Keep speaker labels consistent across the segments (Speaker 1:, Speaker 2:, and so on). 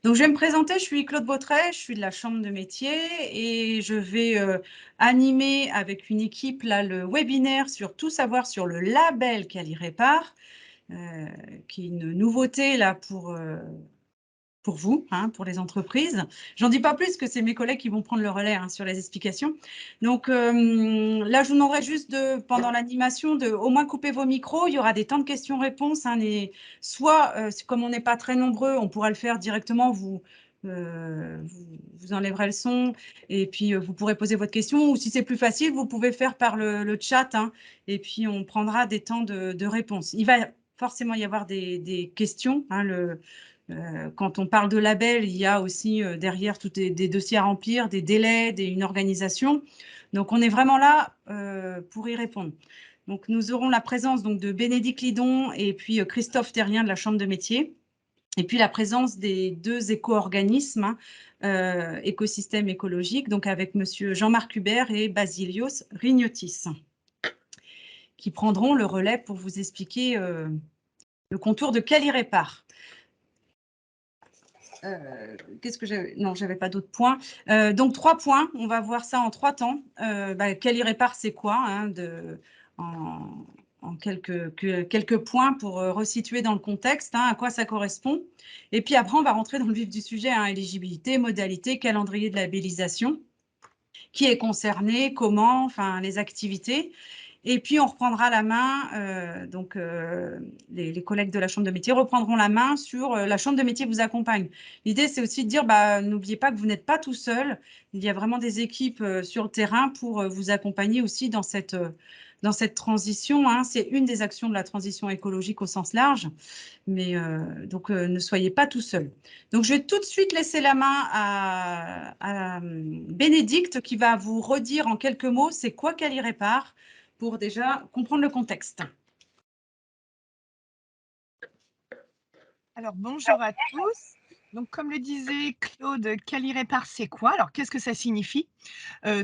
Speaker 1: Donc, je vais me présenter, je suis Claude Bautret, je suis de la Chambre de métier et je vais animer avec une équipe là, le webinaire sur tout savoir sur le label Quali-Répar, qui est une nouveauté là pour vous, hein, pour les entreprises. J'en dis pas plus que c'est mes collègues qui vont prendre le relais sur les explications. Donc là, je vous demanderai juste pendant l'animation de au moins couper vos micros. Il y aura des temps de questions-réponses. Soit, comme on n'est pas très nombreux, on pourra le faire directement. Vous enlèverez le son et puis vous pourrez poser votre question. Ou si c'est plus facile, vous pouvez faire par le chat et puis on prendra des temps de réponse. Il va forcément y avoir des questions. Quand on parle de label, il y a aussi derrière tout des dossiers à remplir, des délais, une organisation. Donc, on est vraiment là pour y répondre. Donc, nous aurons la présence donc, de Bénédicte Lidon et puis Christophe Terrien de la Chambre de métier. Et puis, la présence des deux éco-organismes, écosystème écologique, donc avec monsieur Jean-Marc Hubert et Basilios Rignotis, qui prendront le relais pour vous expliquer le contour de Quali-Répar. Qu'est-ce que j'avais? Non, j'avais pas d'autres points. Donc 3 points, on va voir ça en 3 temps. Quali-Répar, c'est quoi en quelques points pour resituer dans le contexte à quoi ça correspond. Et puis après, on va rentrer dans le vif du sujet, éligibilité, modalité, calendrier de labellisation, qui est concerné, comment, enfin les activités. Et puis, on reprendra la main, les collègues de la Chambre de métier reprendront la main sur la Chambre de métier vous accompagne. L'idée, c'est aussi de dire, n'oubliez pas que vous n'êtes pas tout seul. Il y a vraiment des équipes sur le terrain pour vous accompagner aussi dans cette transition. C'est une des actions de la transition écologique au sens large. Mais donc, ne soyez pas tout seul. Donc, je vais tout de suite laisser la main à Bénédicte qui va vous redire en quelques mots c'est quoi Quali-Répar pour déjà comprendre le contexte.
Speaker 2: Alors, bonjour à tous. Donc, comme le disait Claude, Quali-Répar, c'est quoi? Alors, qu'est-ce que ça signifie?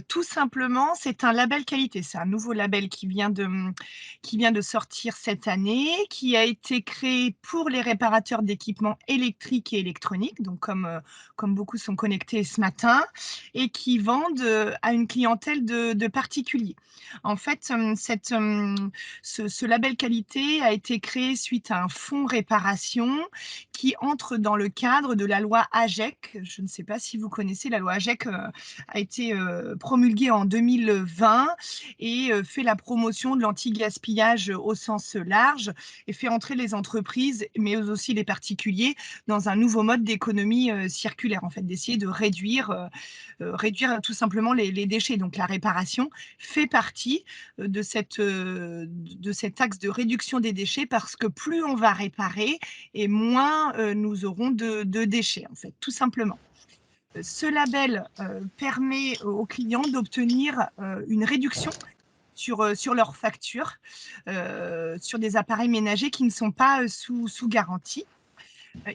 Speaker 2: Tout simplement, c'est un label qualité. C'est un nouveau label qui vient de sortir cette année, qui a été créé pour les réparateurs d'équipements électriques et électroniques, donc comme beaucoup sont connectés ce matin, et qui vendent à une clientèle de particuliers. En fait, ce label qualité a été créé suite à un fonds réparation qui entre dans le cadre de la loi AGEC. Je ne sais pas si vous connaissez, la loi AGEC a été promulguée en 2020 et fait la promotion de l'anti-gaspillage au sens large et fait entrer les entreprises, mais aussi les particuliers, dans un nouveau mode d'économie circulaire, en fait, d'essayer de réduire tout simplement les déchets. Donc la réparation fait partie de cet axe de réduction des déchets parce que plus on va réparer et moins nous aurons de déchets, en fait, tout simplement. Ce label permet aux clients d'obtenir une réduction sur leurs factures, sur des appareils ménagers qui ne sont pas sous garantie.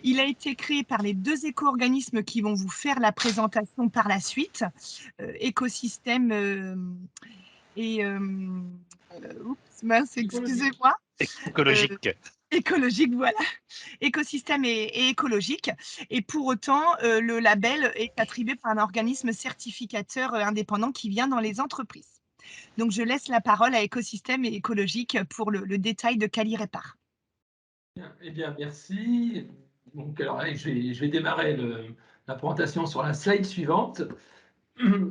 Speaker 2: Il a été créé par les deux éco-organismes qui vont vous faire la présentation par la suite, écosystème et oups, mince, excusez-moi.
Speaker 3: Écologique.
Speaker 2: Écologique, voilà. Écosystème et écologique. Et pour autant, le label est attribué par un organisme certificateur indépendant qui vient dans les entreprises. Donc, je laisse la parole à Écosystème et écologique pour le détail de Quali-Répar.
Speaker 4: Eh bien, merci. Donc, alors, je vais démarrer la présentation sur la slide suivante.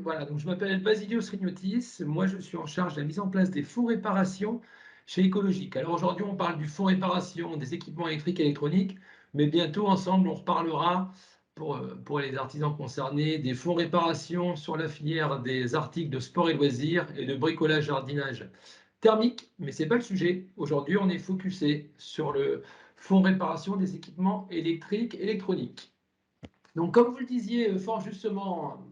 Speaker 4: Voilà, donc je m'appelle Basilios Rignotis. Moi, je suis en charge de la mise en place des fonds réparation chez Écologique. Alors aujourd'hui, on parle du fonds réparation des équipements électriques et électroniques, mais bientôt, ensemble, on reparlera pour les artisans concernés des fonds réparation sur la filière des articles de sport et loisirs et de bricolage jardinage thermique, mais ce n'est pas le sujet. Aujourd'hui, on est focusé sur le fonds réparation des équipements électriques et électroniques. Donc, comme vous le disiez fort justement,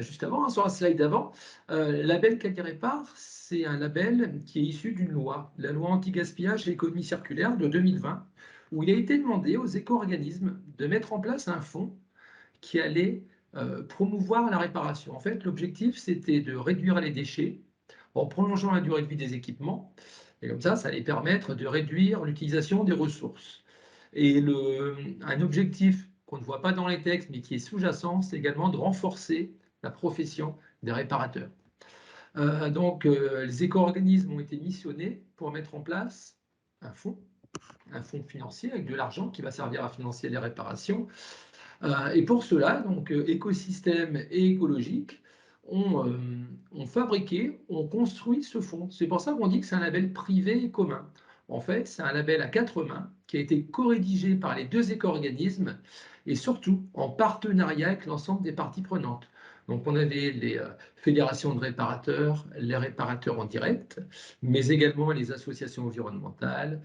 Speaker 4: juste avant, sur la slide d'avant, label Quali-Répar, c'est un label qui est issu d'une loi, la loi anti-gaspillage et économie circulaire de 2020, où il a été demandé aux éco-organismes de mettre en place un fonds qui allait promouvoir la réparation. En fait, l'objectif, c'était de réduire les déchets en prolongeant la durée de vie des équipements, et comme ça allait permettre de réduire l'utilisation des ressources. Et un objectif qu'on ne voit pas dans les textes, mais qui est sous-jacent, c'est également de renforcer la profession des réparateurs. Donc, les éco-organismes ont été missionnés pour mettre en place un fonds financier avec de l'argent qui va servir à financer les réparations. Et pour cela, donc, écosystème et écologique ont fabriqué, ont construit ce fonds. C'est pour ça qu'on dit que c'est un label privé et commun. En fait, c'est un label à 4 mains qui a été co-rédigé par les 2 éco-organismes et surtout en partenariat avec l'ensemble des parties prenantes. Donc, on avait les fédérations de réparateurs, les réparateurs en direct, mais également les associations environnementales,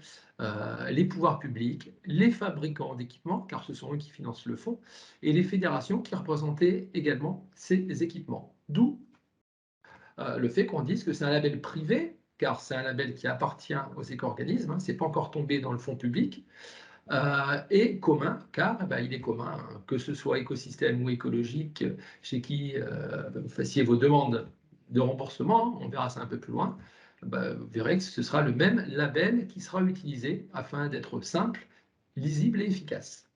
Speaker 4: les pouvoirs publics, les fabricants d'équipements, car ce sont eux qui financent le fonds, et les fédérations qui représentaient également ces équipements. D'où le fait qu'on dise que c'est un label privé, car c'est un label qui appartient aux éco-organismes, hein, ce n'est pas encore tombé dans le fonds public, et commun, car il est commun, hein, que ce soit écosystème ou écologique, chez qui vous fassiez vos demandes de remboursement, on verra ça un peu plus loin, vous verrez que ce sera le même label qui sera utilisé afin d'être simple, lisible et efficace.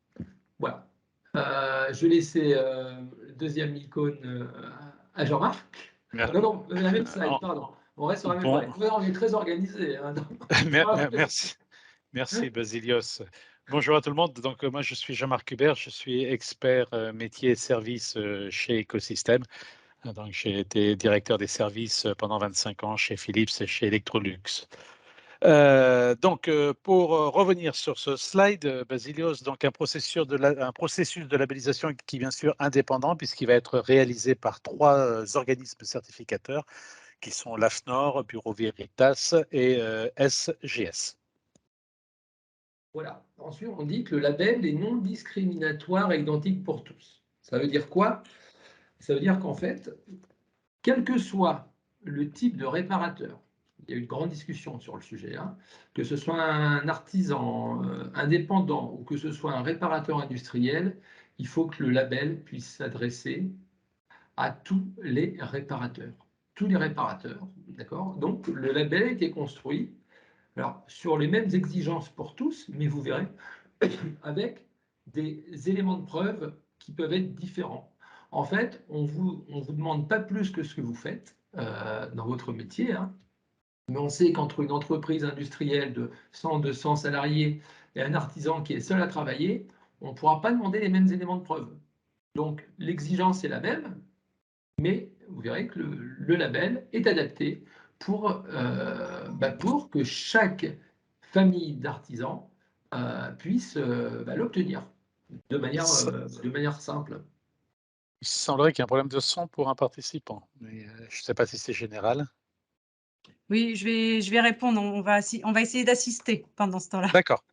Speaker 4: Voilà. Je vais laisser le deuxième icône à Jean-Marc. Non, la même slide, pardon. On reste sur la même slide. On est très organisé. Hein,
Speaker 3: Merci Basilios. Bonjour à tout le monde. Donc, moi, je suis Jean-Marc Hubert. Je suis expert métier et services chez Écosystème. Donc, j'ai été directeur des services pendant 25 ans chez Philips et chez Electrolux. Pour revenir sur ce slide, Basilios, donc un processus de labellisation qui est bien sûr indépendant puisqu'il va être réalisé par 3 organismes certificateurs qui sont l'AFNOR, Bureau Veritas et SGS.
Speaker 4: Voilà. Ensuite, on dit que le label est non discriminatoire et identique pour tous. Ça veut dire quoi? Ça veut dire qu'en fait, quel que soit le type de réparateur, il y a eu une grande discussion sur le sujet, hein, que ce soit un artisan indépendant ou que ce soit un réparateur industriel, il faut que le label puisse s'adresser à tous les réparateurs. Tous les réparateurs, d'accord? Donc, le label a été construit alors, sur les mêmes exigences pour tous, mais vous verrez, avec des éléments de preuve qui peuvent être différents. En fait, on vous demande pas plus que ce que vous faites dans votre métier, hein, mais on sait qu'entre une entreprise industrielle de 100-200 salariés et un artisan qui est seul à travailler, on ne pourra pas demander les mêmes éléments de preuve. Donc, l'exigence est la même, mais vous verrez que le label est adapté pour que chaque famille d'artisans puisse l'obtenir de manière simple.
Speaker 3: Il semblerait qu'il y ait un problème de son pour un participant, mais je ne sais pas si c'est général.
Speaker 1: Oui, je vais répondre. On va essayer d'assister pendant ce temps-là.
Speaker 3: D'accord.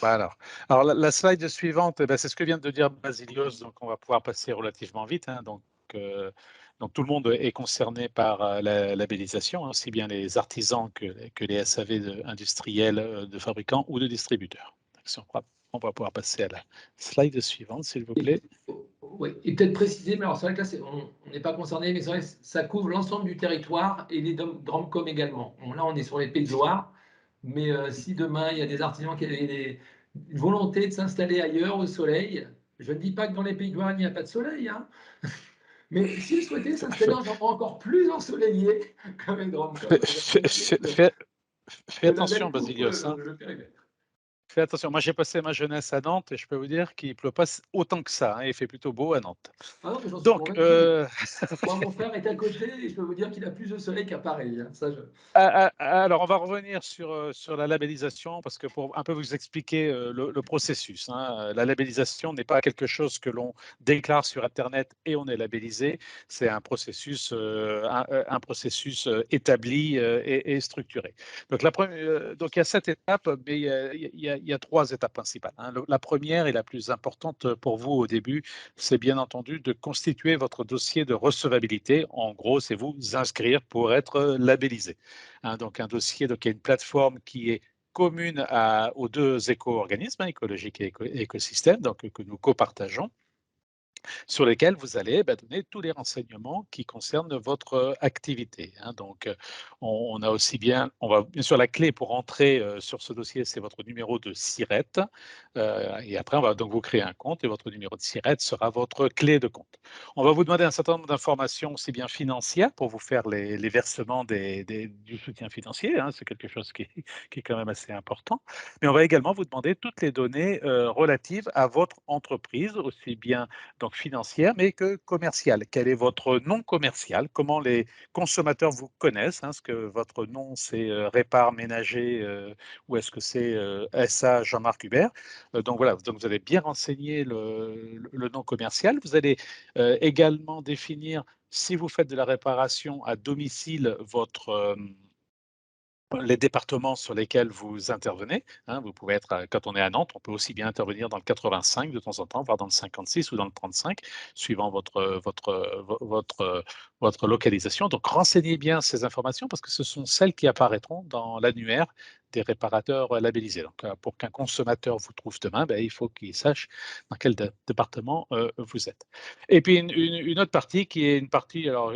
Speaker 3: Alors la slide suivante, c'est ce que vient de dire Basilios, donc on va pouvoir passer relativement vite. Hein, donc tout le monde est concerné par la labellisation, hein, aussi bien les artisans que les SAV industriels, de fabricants ou de distributeurs. Donc, on va pouvoir passer à la slide suivante, s'il vous plaît.
Speaker 4: Oui, et peut-être préciser, mais alors c'est vrai que là, on n'est pas concerné, mais c'est vrai que ça couvre l'ensemble du territoire et les DROMCOM également. Bon, là, on est sur les Pays de Loire, mais si demain, il y a des artisans qui avaient une volonté de s'installer ailleurs au soleil, je ne dis pas que dans les Pays de Loire, il n'y a pas de soleil, hein, mais s'ils souhaitaient s'installer dans un endroit encore plus ensoleillé, comme les DROMCOM,
Speaker 3: fais attention, Basilios. Hein. Fais attention, moi j'ai passé ma jeunesse à Nantes et je peux vous dire qu'il ne pleut pas autant que ça, hein, il fait plutôt beau à Nantes.
Speaker 4: Ah non, mais j'en suis
Speaker 3: donc,
Speaker 4: moi, mon frère est à côté et je peux vous dire qu'il a plus de soleil qu'à Paris. Hein. Ça,
Speaker 3: alors, on va revenir sur la labellisation parce que pour un peu vous expliquer le processus. Hein, la labellisation n'est pas quelque chose que l'on déclare sur Internet et on est labellisé. C'est un processus, établi et structuré. Donc, donc, il y a 7 étapes, mais il y a 3 étapes principales. Hein. La première et la plus importante pour vous au début, c'est bien entendu de constituer votre dossier de recevabilité. En gros, c'est vous inscrire pour être labellisé. Hein, donc un dossier, donc il y a une plateforme qui est commune aux 2 éco-organismes, hein, écologiques et écosystèmes, donc que nous copartageons. sur lesquels vous allez donner tous les renseignements qui concernent votre activité. Donc, on a aussi bien, bien sûr, la clé pour entrer sur ce dossier, c'est votre numéro de SIRET. Et après, on va donc vous créer un compte et votre numéro de SIRET sera votre clé de compte. On va vous demander un certain nombre d'informations, aussi bien financières, pour vous faire les versements du soutien financier. C'est quelque chose qui est quand même assez important. Mais on va également vous demander toutes les données relatives à votre entreprise, aussi bien donc financière, mais que commerciale. Quel est votre nom commercial? Comment les consommateurs vous connaissent? Est-ce que votre nom, c'est Répar Ménager ou est-ce que c'est SA Jean-Marc Hubert? Donc voilà, donc vous allez bien renseigner le nom commercial. Vous allez également définir, si vous faites de la réparation à domicile, les départements sur lesquels vous intervenez. Vous pouvez être, quand on est à Nantes, on peut aussi bien intervenir dans le 85 de temps en temps, voire dans le 56 ou dans le 35, suivant votre localisation. Donc, renseignez bien ces informations parce que ce sont celles qui apparaîtront dans l'annuaire des réparateurs labellisés. Donc, pour qu'un consommateur vous trouve demain, il faut qu'il sache dans quel département vous êtes. Et puis, une autre partie qui est une partie, alors,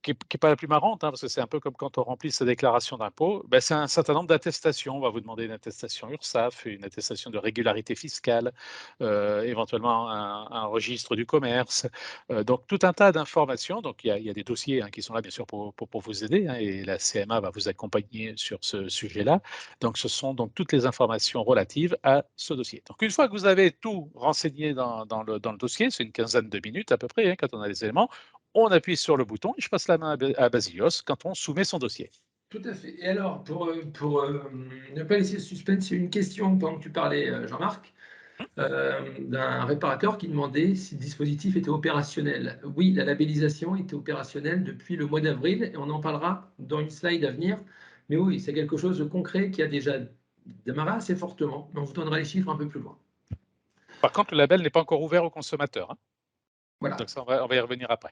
Speaker 3: qui n'est pas la plus marrante, parce que c'est un peu comme quand on remplit sa déclaration d'impôt, c'est un certain nombre d'attestations. On va vous demander une attestation URSSAF, une attestation de régularité fiscale, éventuellement un registre du commerce. Donc, tout un tas d'informations. Donc, il y a des dossiers qui sont là, bien sûr, pour vous aider, et la CMA va vous accompagner sur ce sujet-là. Donc, ce sont donc toutes les informations relatives à ce dossier. Donc, une fois que vous avez tout renseigné dans le dossier, c'est une quinzaine de minutes à peu près, quand on a les éléments, on appuie sur le bouton et je passe la main à Basilios quand on soumet son dossier.
Speaker 4: Tout à fait. Et alors, pour ne pas laisser le suspense, c'est une question pendant que tu parlais, Jean-Marc, d'un réparateur qui demandait si le dispositif était opérationnel. Oui, la labellisation était opérationnelle depuis le mois d'avril et on en parlera dans une slide à venir. Mais oui, c'est quelque chose de concret qui a déjà démarré assez fortement. Mais on vous donnera les chiffres un peu plus loin.
Speaker 3: Par contre, le label n'est pas encore ouvert aux consommateurs.
Speaker 4: Voilà.
Speaker 3: Donc ça, on va y revenir après.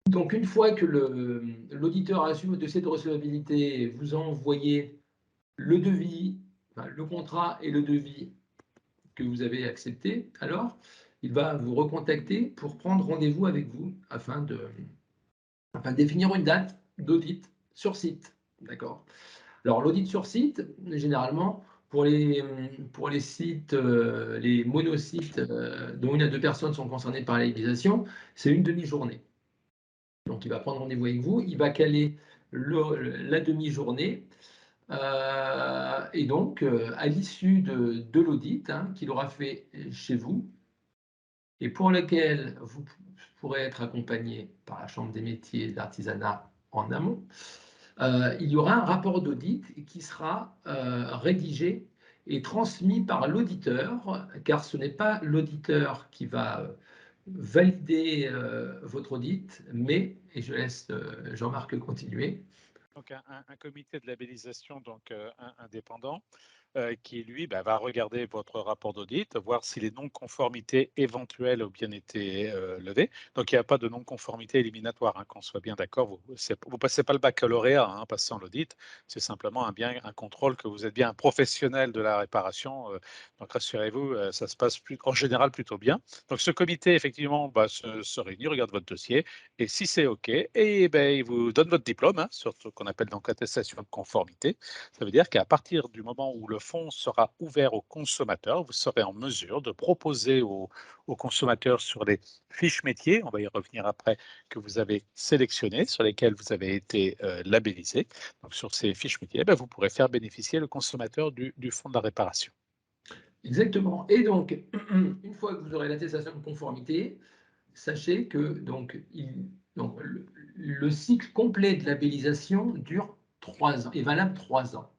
Speaker 4: Donc, une fois que l'auditeur a reçu votre dossier de recevabilité, vous a envoyé le devis, le contrat et le devis que vous avez accepté, alors il va vous recontacter pour prendre rendez-vous avec vous afin de définir une date d'audit sur site. D'accord. Alors, l'audit sur site, généralement, pour les sites, les monosites dont 1 à 2 personnes sont concernées par la labellisation, c'est une demi-journée. Donc, il va prendre rendez-vous avec vous, il va caler la demi-journée. Et donc, à l'issue de l'audit qu'il aura fait chez vous, et pour lequel vous pourrez être accompagné par la Chambre des métiers et de l'artisanat en amont, il y aura un rapport d'audit qui sera rédigé et transmis par l'auditeur, car ce n'est pas l'auditeur qui va valider votre audit, mais, et je laisse Jean-Marc continuer.
Speaker 3: Donc, un comité de labellisation indépendant qui, lui, va regarder votre rapport d'audit, voir si les non-conformités éventuelles ont bien été levées. Donc, il n'y a pas de non-conformité éliminatoire, qu'on soit bien d'accord. Vous ne passez pas le baccalauréat en passant l'audit. C'est simplement un contrôle que vous êtes bien un professionnel de la réparation. Donc, rassurez-vous, ça se passe en général plutôt bien. Donc, ce comité, effectivement, se réunit, regarde votre dossier. Et si c'est OK, il vous donne votre diplôme, sur ce qu'on appelle donc l'attestation de conformité. Ça veut dire qu'à partir du moment où le fonds sera ouvert aux consommateurs, vous serez en mesure de proposer aux consommateurs sur les fiches métiers, on va y revenir après, que vous avez sélectionnées, sur lesquelles vous avez été labellisé. Donc sur ces fiches métiers, vous pourrez faire bénéficier le consommateur du fonds de la réparation.
Speaker 4: Exactement. Et donc, une fois que vous aurez l'attestation de conformité, sachez que le cycle complet de labellisation dure 3 ans, est valable 3 ans,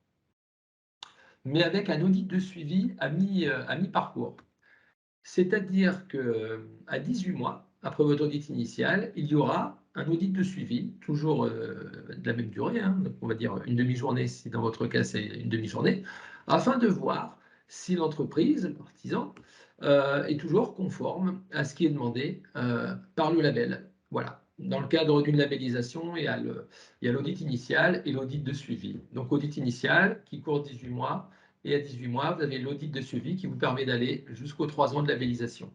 Speaker 4: mais avec un audit de suivi à mi-parcours. C'est-à-dire qu'à 18 mois, après votre audit initial, il y aura un audit de suivi, toujours de la même durée, donc on va dire une demi-journée, si dans votre cas c'est une demi-journée, afin de voir si l'entreprise, l'artisan, est toujours conforme à ce qui est demandé par le label. Voilà. Dans le cadre d'une labellisation, il y a l'audit initial et l'audit de suivi. Donc, audit initial qui court 18 mois, et à 18 mois, vous avez l'audit de suivi qui vous permet d'aller jusqu'aux 3 ans de labellisation.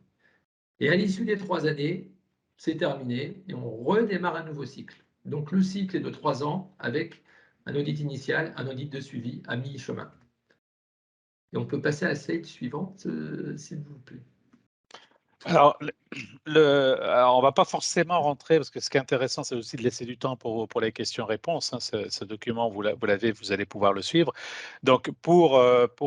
Speaker 4: Et à l'issue des 3 années, c'est terminé et on redémarre un nouveau cycle. Donc le cycle est de 3 ans avec un audit initial, un audit de suivi à mi-chemin. Et on peut passer à la slide suivante, s'il vous plaît.
Speaker 3: Alors, alors, on ne va pas forcément rentrer, parce que ce qui est intéressant, c'est aussi de laisser du temps pour les questions-réponses. Hein. Ce document, vous l'avez, vous allez pouvoir le suivre. Donc, pour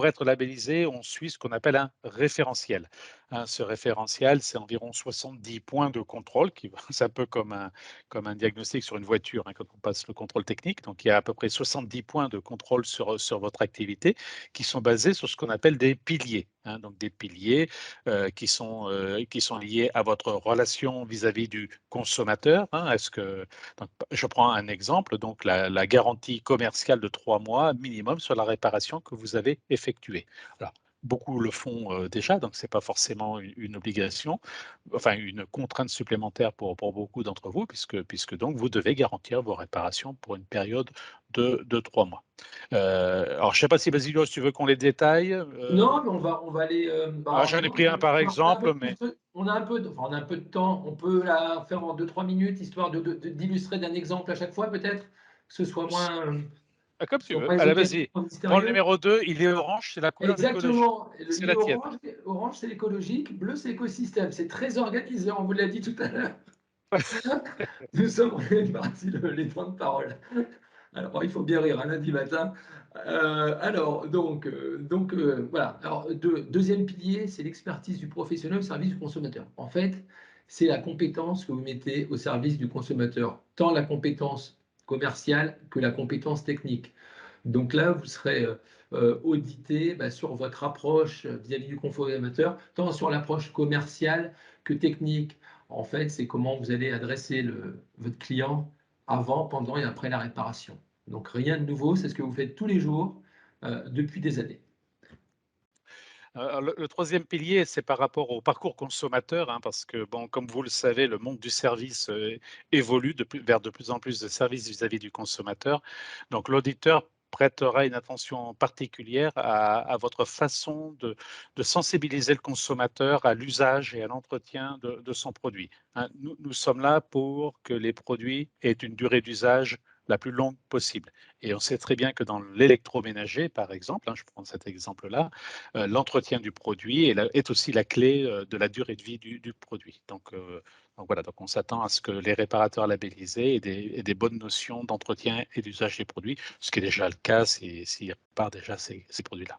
Speaker 3: être labellisé, on suit ce qu'on appelle un référentiel. Hein, ce référentiel, c'est environ 70 points de contrôle, c'est un peu comme un diagnostic sur une voiture, hein, quand on passe le contrôle technique. Donc, il y a à peu près 70 points de contrôle sur votre activité qui sont basés sur ce qu'on appelle des piliers. Hein, donc, des piliers qui sont liés à votre relation vis-à-vis du consommateur. Hein. Donc, je prends un exemple, donc la garantie commerciale de 3 mois minimum sur la réparation que vous avez effectuée. Alors, beaucoup le font déjà, donc ce n'est pas forcément une obligation, enfin une contrainte supplémentaire pour beaucoup d'entre vous, puisque donc vous devez garantir vos réparations pour une période de 3 mois. Alors, je ne sais pas si Basilio, si tu veux qu'on les détaille.
Speaker 4: Non, mais on va aller.
Speaker 3: J'en ai pris un par exemple, mais.
Speaker 4: On a un peu de temps. On peut la faire en 2-3 minutes, histoire d'illustrer d'un exemple à chaque fois, peut-être, que ce soit moins.
Speaker 3: Comme tu veux.
Speaker 4: Pas
Speaker 3: Allez,
Speaker 4: ésotérique,
Speaker 3: vas-y.
Speaker 4: trop
Speaker 3: Prends le
Speaker 4: mystérieux.
Speaker 3: numéro 2, il est orange, c'est la couleur d'écologie.
Speaker 4: Exactement.
Speaker 3: C'est la tienne.
Speaker 4: Orange, c'est l'écologique, bleu, c'est l'écosystème. C'est très organisé, on vous l'a dit tout à l'heure. Nous sommes partis les temps de parole. Alors, il faut bien rire un lundi matin. Voilà. Alors, deuxième pilier, c'est l'expertise du professionnel au service du consommateur. En fait, c'est la compétence que vous mettez au service du consommateur, tant la compétence commerciale que la compétence technique. Donc là, vous serez audité sur votre approche vis-à-vis du consommateur, tant sur l'approche commerciale que technique. En fait, c'est comment vous allez adresser votre client avant, pendant et après la réparation. Donc rien de nouveau, c'est ce que vous faites tous les jours depuis des années.
Speaker 3: Le troisième pilier, c'est par rapport au parcours consommateur, hein, parce que, bon, comme vous le savez, le monde du service évolue vers de plus en plus de services vis-à-vis du consommateur. Donc, l'auditeur prêtera une attention particulière à votre façon de sensibiliser le consommateur à l'usage et à l'entretien de son produit. Hein. Nous sommes là pour que les produits aient une durée d'usage la plus longue possible. Et on sait très bien que dans l'électroménager, par exemple, hein, je prends cet exemple-là, l'entretien du produit est aussi la clé de la durée de vie du produit. Donc voilà, donc on s'attend à ce que les réparateurs labellisés aient des bonnes notions d'entretien et d'usage des produits, ce qui est déjà le cas s'ils réparent déjà ces produits-là.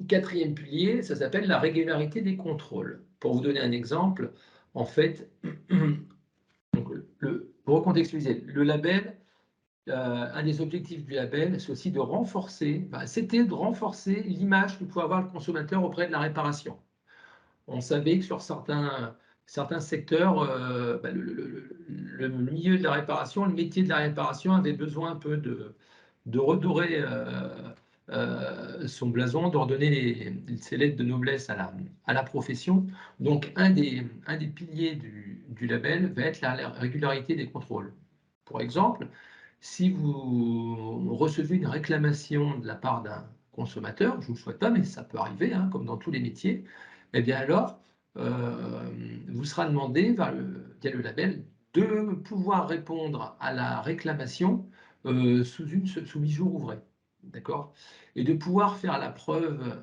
Speaker 4: Quatrième pilier, ça s'appelle la régularité des contrôles. Pour vous donner un exemple, en fait, pour recontextualiser, le label, un des objectifs du label, c'est aussi de renforcer, c'était de renforcer l'image que pouvait avoir le consommateur auprès de la réparation. On savait que sur certains secteurs, le milieu de la réparation, le métier de la réparation avait besoin un peu de redorer son blason, de redonner ses lettres de noblesse à la profession. Donc, un des piliers du label va être la régularité des contrôles. Pour exemple, si vous recevez une réclamation de la part d'un consommateur, je ne vous le souhaite pas, mais ça peut arriver, hein, comme dans tous les métiers, eh bien alors, vous sera demandé via le label de pouvoir répondre à la réclamation sous 8 jours ouvrés. D'accord? Et de pouvoir faire la preuve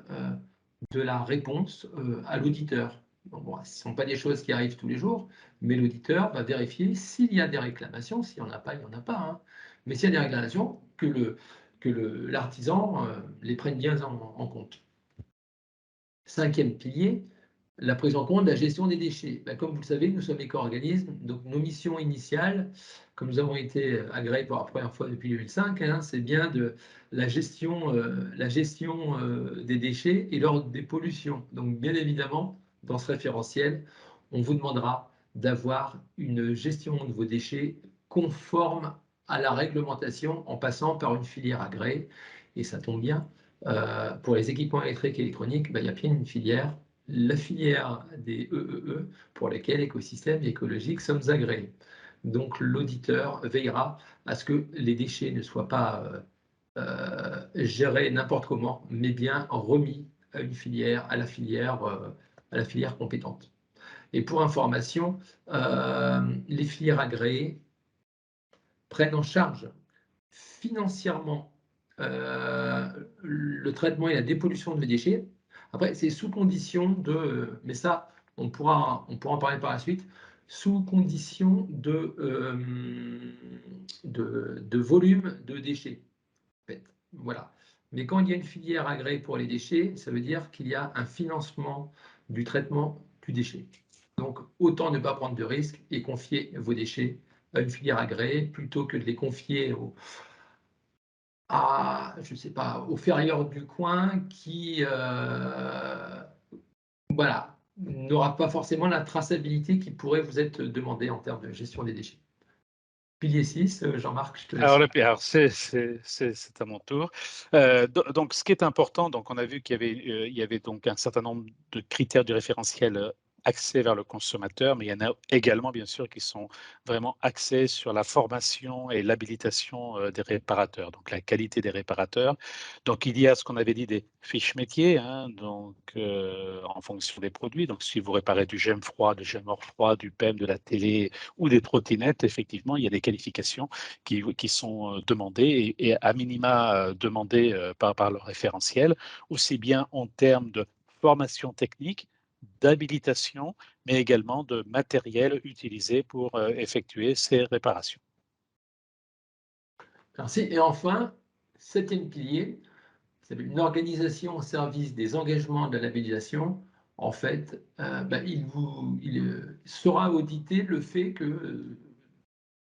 Speaker 4: de la réponse à l'auditeur. Bon, ce ne sont pas des choses qui arrivent tous les jours, mais l'auditeur va vérifier s'il y a des réclamations. S'il n'y en a pas, il n'y en a pas. Hein. Mais s'il y a des réclamations, que l'artisan les prenne bien en compte. Cinquième pilier, la prise en compte de la gestion des déchets. Comme vous le savez, nous sommes éco-organismes, donc nos missions initiales, comme nous avons été agréés pour la première fois depuis 2005, hein, c'est bien de la gestion des déchets et lors des pollutions. Donc bien évidemment, dans ce référentiel, on vous demandera d'avoir une gestion de vos déchets conforme à la réglementation en passant par une filière agréée. Et ça tombe bien, pour les équipements électriques et électroniques, il y a bien une filière, la filière des EEE, pour lesquels écosystèmes écologiques sommes agréés. Donc l'auditeur veillera à ce que les déchets ne soient pas gérés n'importe comment, mais bien remis à une filière, à la filière compétente. Et pour information, les filières agréées prennent en charge financièrement le traitement et la dépollution de déchets. Après, c'est sous condition de, mais ça, on pourra en parler par la suite, sous condition de volume de déchets. En fait. Voilà. Mais quand il y a une filière agréée pour les déchets, ça veut dire qu'il y a un financement du traitement du déchet. Donc, autant ne pas prendre de risques et confier vos déchets à une filière agréée plutôt que de les confier je sais pas, au ferrailleur du coin qui voilà, n'aura pas forcément la traçabilité qui pourrait vous être demandée en termes de gestion des déchets. Pilier 6, Jean-Marc, je te laisse.
Speaker 3: Alors c'est à mon tour. Donc, ce qui est important, donc on a vu qu'il y avait donc un certain nombre de critères du référentiel axés vers le consommateur, mais il y en a également, bien sûr, qui sont vraiment axés sur la formation et l'habilitation des réparateurs, donc la qualité des réparateurs. Donc, il y a ce qu'on avait dit des fiches métiers, hein, donc en fonction des produits. Donc, si vous réparez du gemme froid, du gemme hors froid, du PEM, de la télé ou des trottinettes, effectivement, il y a des qualifications qui sont demandées et à minima demandées par le référentiel, aussi bien en termes de formation technique, d'habilitation, mais également de matériel utilisé pour effectuer ces réparations.
Speaker 4: Merci. Et enfin, 7e pilier, c'est une organisation au service des engagements de la labellisation. En fait, il sera audité le fait que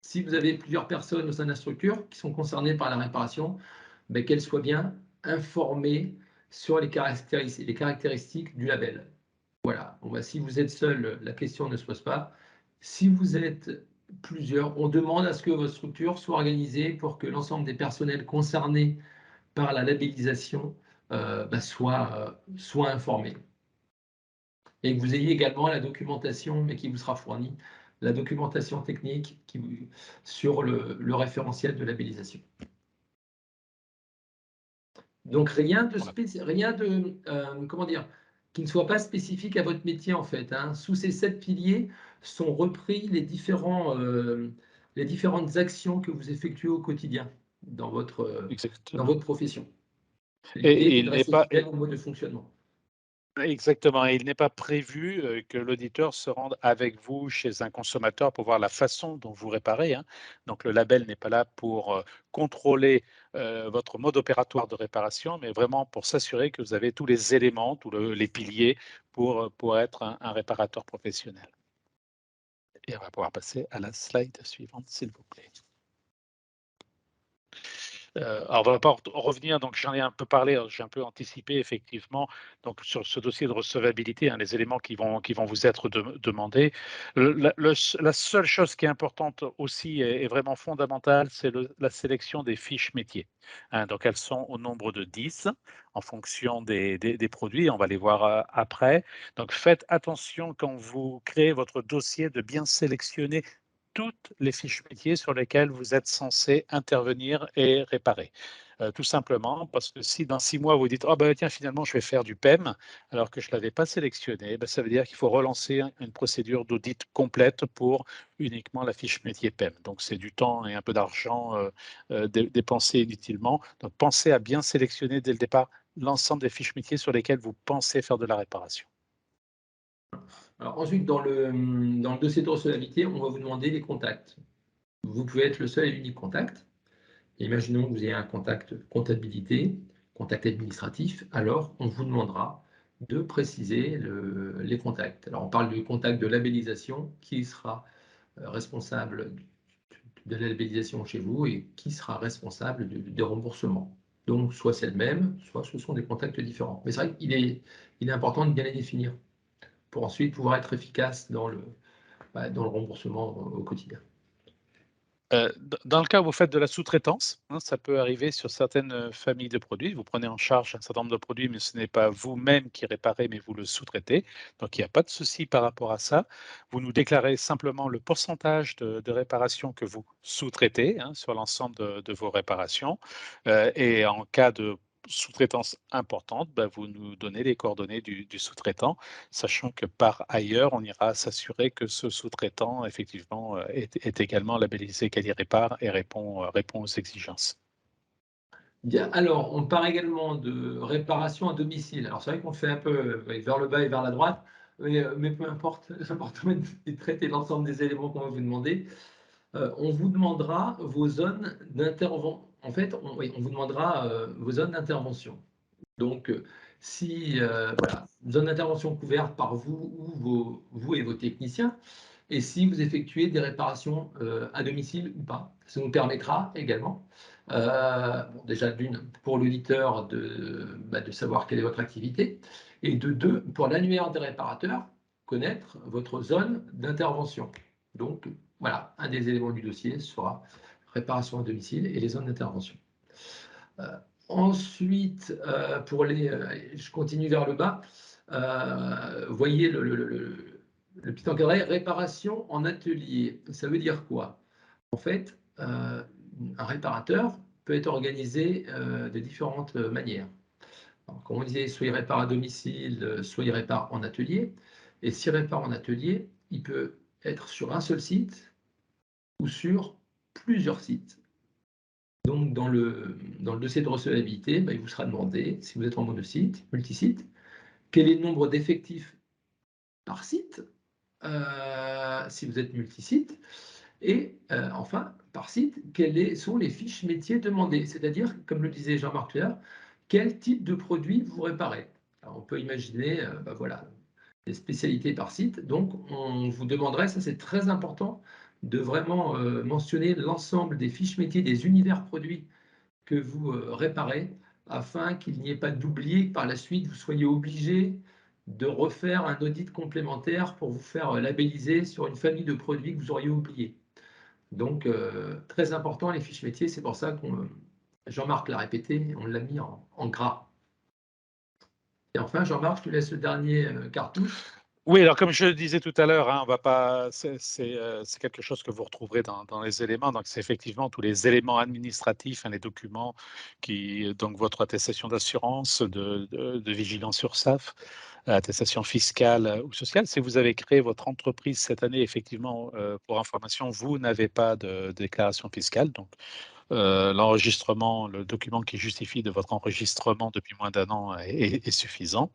Speaker 4: si vous avez plusieurs personnes au sein de la structure qui sont concernées par la réparation, qu'elles soient bien informées sur les caractéristiques du label. Voilà. Si vous êtes seul, la question ne se pose pas. Si vous êtes plusieurs, on demande à ce que votre structure soit organisée pour que l'ensemble des personnels concernés par la labellisation soient informés. Et que vous ayez également la documentation, mais qui vous sera fournie, la documentation technique sur le référentiel de labellisation. Donc rien de comment dire, qui ne soit pas spécifique à votre métier en fait. Hein. Sous ces 7 piliers sont repris les différentes actions que vous effectuez au quotidien dans votre profession.
Speaker 3: Et il n'est pas
Speaker 4: fidèle au mode de fonctionnement.
Speaker 3: Exactement, et il n'est pas prévu que l'auditeur se rende avec vous chez un consommateur pour voir la façon dont vous réparez. Hein. Donc le label n'est pas là pour contrôler votre mode opératoire de réparation, mais vraiment pour s'assurer que vous avez tous les éléments, tous les piliers pour être un réparateur professionnel. Et on va pouvoir passer à la slide suivante, s'il vous plaît. Alors, on ne va pas revenir, donc j'en ai un peu parlé, j'ai un peu anticipé effectivement donc, sur ce dossier de recevabilité, hein, les éléments qui vont vous être demandés. La seule chose qui est importante aussi et vraiment fondamentale, c'est la sélection des fiches métiers. Hein, donc elles sont au nombre de 10 en fonction des produits, on va les voir après. Donc faites attention quand vous créez votre dossier de bien sélectionner toutes les fiches métiers sur lesquelles vous êtes censé intervenir et réparer. Tout simplement parce que si dans 6 mois, vous dites « oh, tiens, finalement, je vais faire du PEM », alors que je ne l'avais pas sélectionné, ça veut dire qu'il faut relancer une procédure d'audit complète pour uniquement la fiche métier PEM. Donc, c'est du temps et un peu d'argent dépensé inutilement. Donc, pensez à bien sélectionner dès le départ l'ensemble des fiches métiers sur lesquelles vous pensez faire de la réparation.
Speaker 4: Alors ensuite, dans le dossier de recevabilité, on va vous demander les contacts. Vous pouvez être le seul et l'unique contact. Imaginons que vous ayez un contact comptabilité, contact administratif, alors on vous demandera de préciser les contacts. Alors on parle du contact de labellisation, qui sera responsable de la labellisation chez vous et qui sera responsable des remboursements. Donc soit c'est le même, soit ce sont des contacts différents. Mais c'est vrai qu'il est important de bien les définir pour ensuite pouvoir être efficace dans le remboursement au quotidien.
Speaker 3: Dans le cas où vous faites de la sous-traitance, hein, ça peut arriver sur certaines familles de produits. Vous prenez en charge un certain nombre de produits, mais ce n'est pas vous-même qui réparez, mais vous le sous-traitez. Donc, il n'y a pas de souci par rapport à ça. Vous nous déclarez simplement le pourcentage de réparation que vous sous-traitez hein, sur l'ensemble de vos réparations. Et en cas de sous-traitance importante, bah, vous nous donnez les coordonnées du sous-traitant, sachant que par ailleurs, on ira s'assurer que ce sous-traitant, effectivement, est également labellisé Quali-Répar et répond aux exigences.
Speaker 4: Bien, alors, on parle également de réparation à domicile. Alors, c'est vrai qu'on fait un peu vers le bas et vers la droite, mais peu importe, l'important est de traiter l'ensemble des éléments qu'on va vous demander. On vous demandera vos zones d'intervention. En fait, on vous demandera vos zones d'intervention. Donc, si, voilà, zone d'intervention couverte par vous ou vous et vos techniciens, et si vous effectuez des réparations à domicile ou pas. Ça nous permettra également, bon, déjà d'une, pour l'auditeur de savoir quelle est votre activité, et de deux, pour l'annuaire des réparateurs, connaître votre zone d'intervention. Donc, voilà, un des éléments du dossier sera réparation à domicile et les zones d'intervention. Ensuite, je continue vers le bas, voyez le petit encadré, réparation en atelier. Ça veut dire quoi? En fait, un réparateur peut être organisé de différentes manières. Alors, comme on disait, soit il répare à domicile, soit il répare en atelier. Et s'il répare en atelier, il peut être sur un seul site ou sur plusieurs sites. Donc, dans le dossier de recevabilité, il vous sera demandé, si vous êtes en monosite, multisite, quel est le nombre d'effectifs par site, si vous êtes multisite, et enfin, par site, quelles sont les fiches métiers demandées, c'est-à-dire, comme le disait Jean-Marc Léa, quel type de produit vous réparez. Alors, on peut imaginer voilà, des spécialités par site, donc on vous demanderait, ça c'est très important, de vraiment mentionner l'ensemble des fiches métiers, des univers produits que vous réparez, afin qu'il n'y ait pas d'oublier que par la suite, vous soyez obligé de refaire un audit complémentaire pour vous faire labelliser sur une famille de produits que vous auriez oubliés. Donc, très important, les fiches métiers, c'est pour ça qu'on Jean-Marc l'a répété, on l'a mis en gras. Et enfin, Jean-Marc, je te laisse le dernier cartouche.
Speaker 3: Oui, alors comme je le disais tout à l'heure, hein, on va pas, c'est quelque chose que vous retrouverez dans les éléments. Donc, c'est effectivement tous les éléments administratifs, hein, les documents donc votre attestation d'assurance, de vigilance URSSAF, attestation fiscale ou sociale. Si vous avez créé votre entreprise cette année, effectivement, pour information, vous n'avez pas de déclaration fiscale. Donc, l'enregistrement, le document qui justifie de votre enregistrement depuis moins d'un an est suffisant.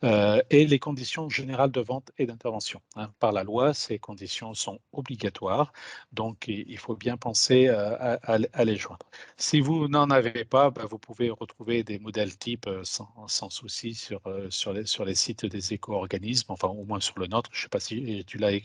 Speaker 3: Et les conditions générales de vente et d'intervention, hein. Par la loi, ces conditions sont obligatoires, donc il faut bien penser à les joindre. Si vous n'en avez pas, vous pouvez retrouver des modèles types sans souci sur les sites des éco-organismes, enfin au moins sur le nôtre. Je ne sais pas si tu l'as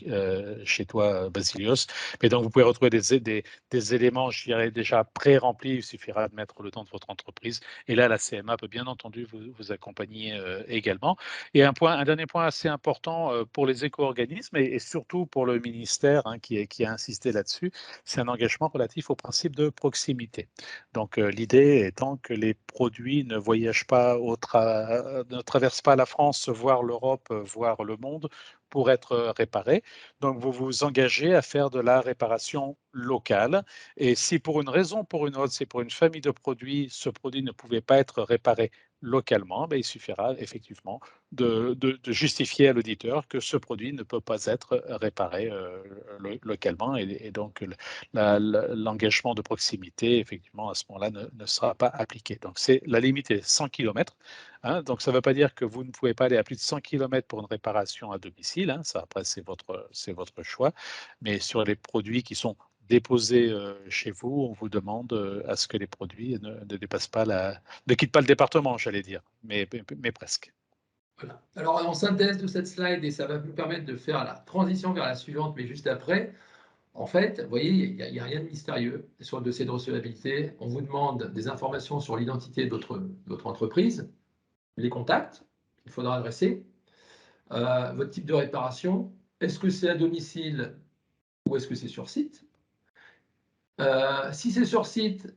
Speaker 3: chez toi, Basilios, mais donc vous pouvez retrouver des éléments, je dirais, déjà pré-remplis. Il suffira de mettre le nom de votre entreprise. Et là, la CMA peut bien entendu vous accompagner également. Et un dernier point assez important pour les éco-organismes et surtout pour le ministère, hein, qui a insisté là-dessus, c'est un engagement relatif au principe de proximité. Donc l'idée étant que les produits ne voyagent pas, ne traversent pas la France, voire l'Europe, voire le monde pour être réparés. Donc vous vous engagez à faire de la réparation locale. Et si pour une raison ou pour une autre, c'est pour une famille de produits, ce produit ne pouvait pas être réparé localement, il suffira effectivement de justifier à l'auditeur que ce produit ne peut pas être réparé localement et donc l'engagement de proximité, effectivement, à ce moment-là, ne sera pas appliqué. Donc, la limite est 100 km. Hein, donc, ça ne veut pas dire que vous ne pouvez pas aller à plus de 100 km pour une réparation à domicile. Hein, ça, après, c'est votre choix. Mais sur les produits qui sont déposés chez vous, on vous demande à ce que les produits ne dépassent pas ne quittent pas le département, j'allais dire, mais presque.
Speaker 4: Voilà. Alors, en synthèse de cette slide, et ça va nous permettre de faire la transition vers la suivante, mais juste après, en fait, vous voyez, il n'y a rien de mystérieux sur le dossier de recevabilité. On vous demande des informations sur l'identité de votre entreprise, les contacts qu'il faudra adresser, votre type de réparation, est-ce que c'est à domicile ou est-ce que c'est sur site? Si c'est sur site,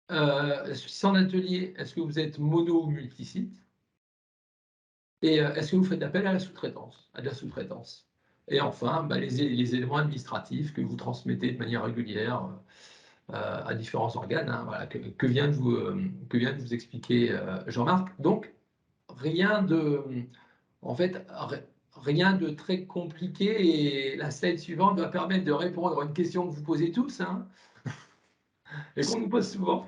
Speaker 4: si c'est en atelier, est-ce que vous êtes mono ou multisite? Et est-ce que vous faites appel à la sous-traitance, à de la sous-traitance? Et enfin, les éléments administratifs que vous transmettez de manière régulière, à différents organes, hein, voilà, que vient de vous expliquer Jean-Marc. Donc, rien de, en fait, rien de très compliqué, et la slide suivante va permettre de répondre à une question que vous posez tous, hein, et qu'on nous pose souvent.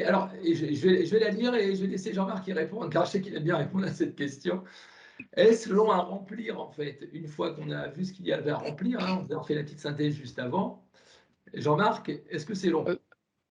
Speaker 4: Alors, et je vais la lire et je vais laisser Jean-Marc y répondre, car je sais qu'il aime bien répondre à cette question. Est-ce long à remplir, en fait, une fois qu'on a vu ce qu'il y avait à remplir, hein, on a fait la petite synthèse juste avant. Jean-Marc, est-ce que c'est long?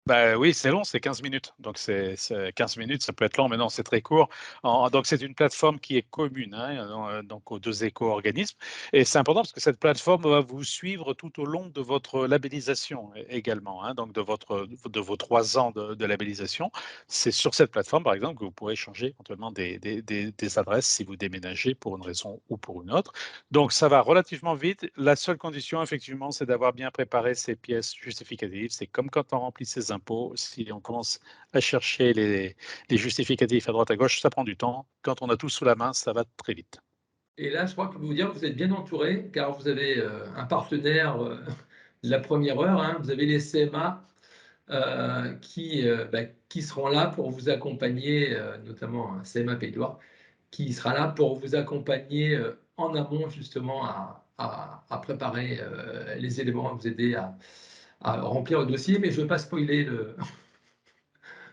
Speaker 3: Bah oui, c'est long, c'est 15 minutes. Donc, c'est 15 minutes, ça peut être long, mais non, c'est très court. Donc, c'est une plateforme qui est commune, hein, donc aux deux éco-organismes. Et c'est important parce que cette plateforme va vous suivre tout au long de votre labellisation également, hein, donc de vos 3 ans de labellisation. C'est sur cette plateforme, par exemple, que vous pourrez changer éventuellement des adresses si vous déménagez pour une raison ou pour une autre. Donc, ça va relativement vite. La seule condition, effectivement, c'est d'avoir bien préparé ces pièces justificatives. C'est comme quand on remplit ses impôts. Si on commence à chercher les justificatifs à droite à gauche, ça prend du temps. Quand on a tout sous la main, ça va très vite.
Speaker 4: Et là, je crois que je peux vous dire que vous êtes bien entouré, car vous avez un partenaire de la première heure, hein. Vous avez les CMA qui seront là pour vous accompagner, notamment un CMA Pays de Loire, qui sera là pour vous accompagner en amont, justement, à préparer les éléments, à vous aider à remplir le dossier. Mais je ne veux pas spoiler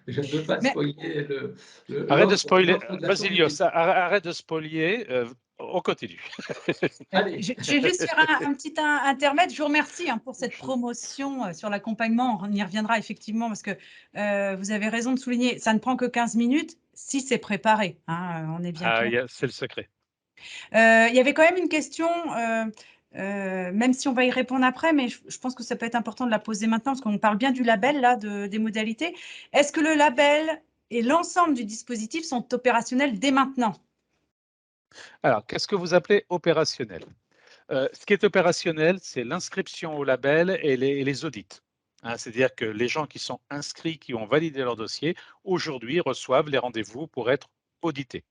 Speaker 4: je ne veux pas spoiler
Speaker 3: Arrête de spoiler,
Speaker 4: l'offre de la
Speaker 3: Basilios, arrête de spoiler. On continue.
Speaker 4: Allez.
Speaker 1: Je vais juste faire un petit intermède. Je vous remercie pour cette promotion sur l'accompagnement. On y reviendra effectivement parce que vous avez raison de souligner, ça ne prend que 15 minutes si c'est préparé. Hein, on est bien clair.
Speaker 3: C'est le secret.
Speaker 1: Il y avait quand même une question, même si on va y répondre après, mais je pense que ça peut être important de la poser maintenant parce qu'on parle bien du label, là, des modalités. Est-ce que le label et l'ensemble du dispositif sont opérationnels dès maintenant?
Speaker 3: Alors, qu'est-ce que vous appelez opérationnel? Ce qui est opérationnel, c'est l'inscription au label et les audits. Hein, c'est-à-dire que les gens qui sont inscrits, qui ont validé leur dossier, aujourd'hui reçoivent les rendez-vous pour être audités.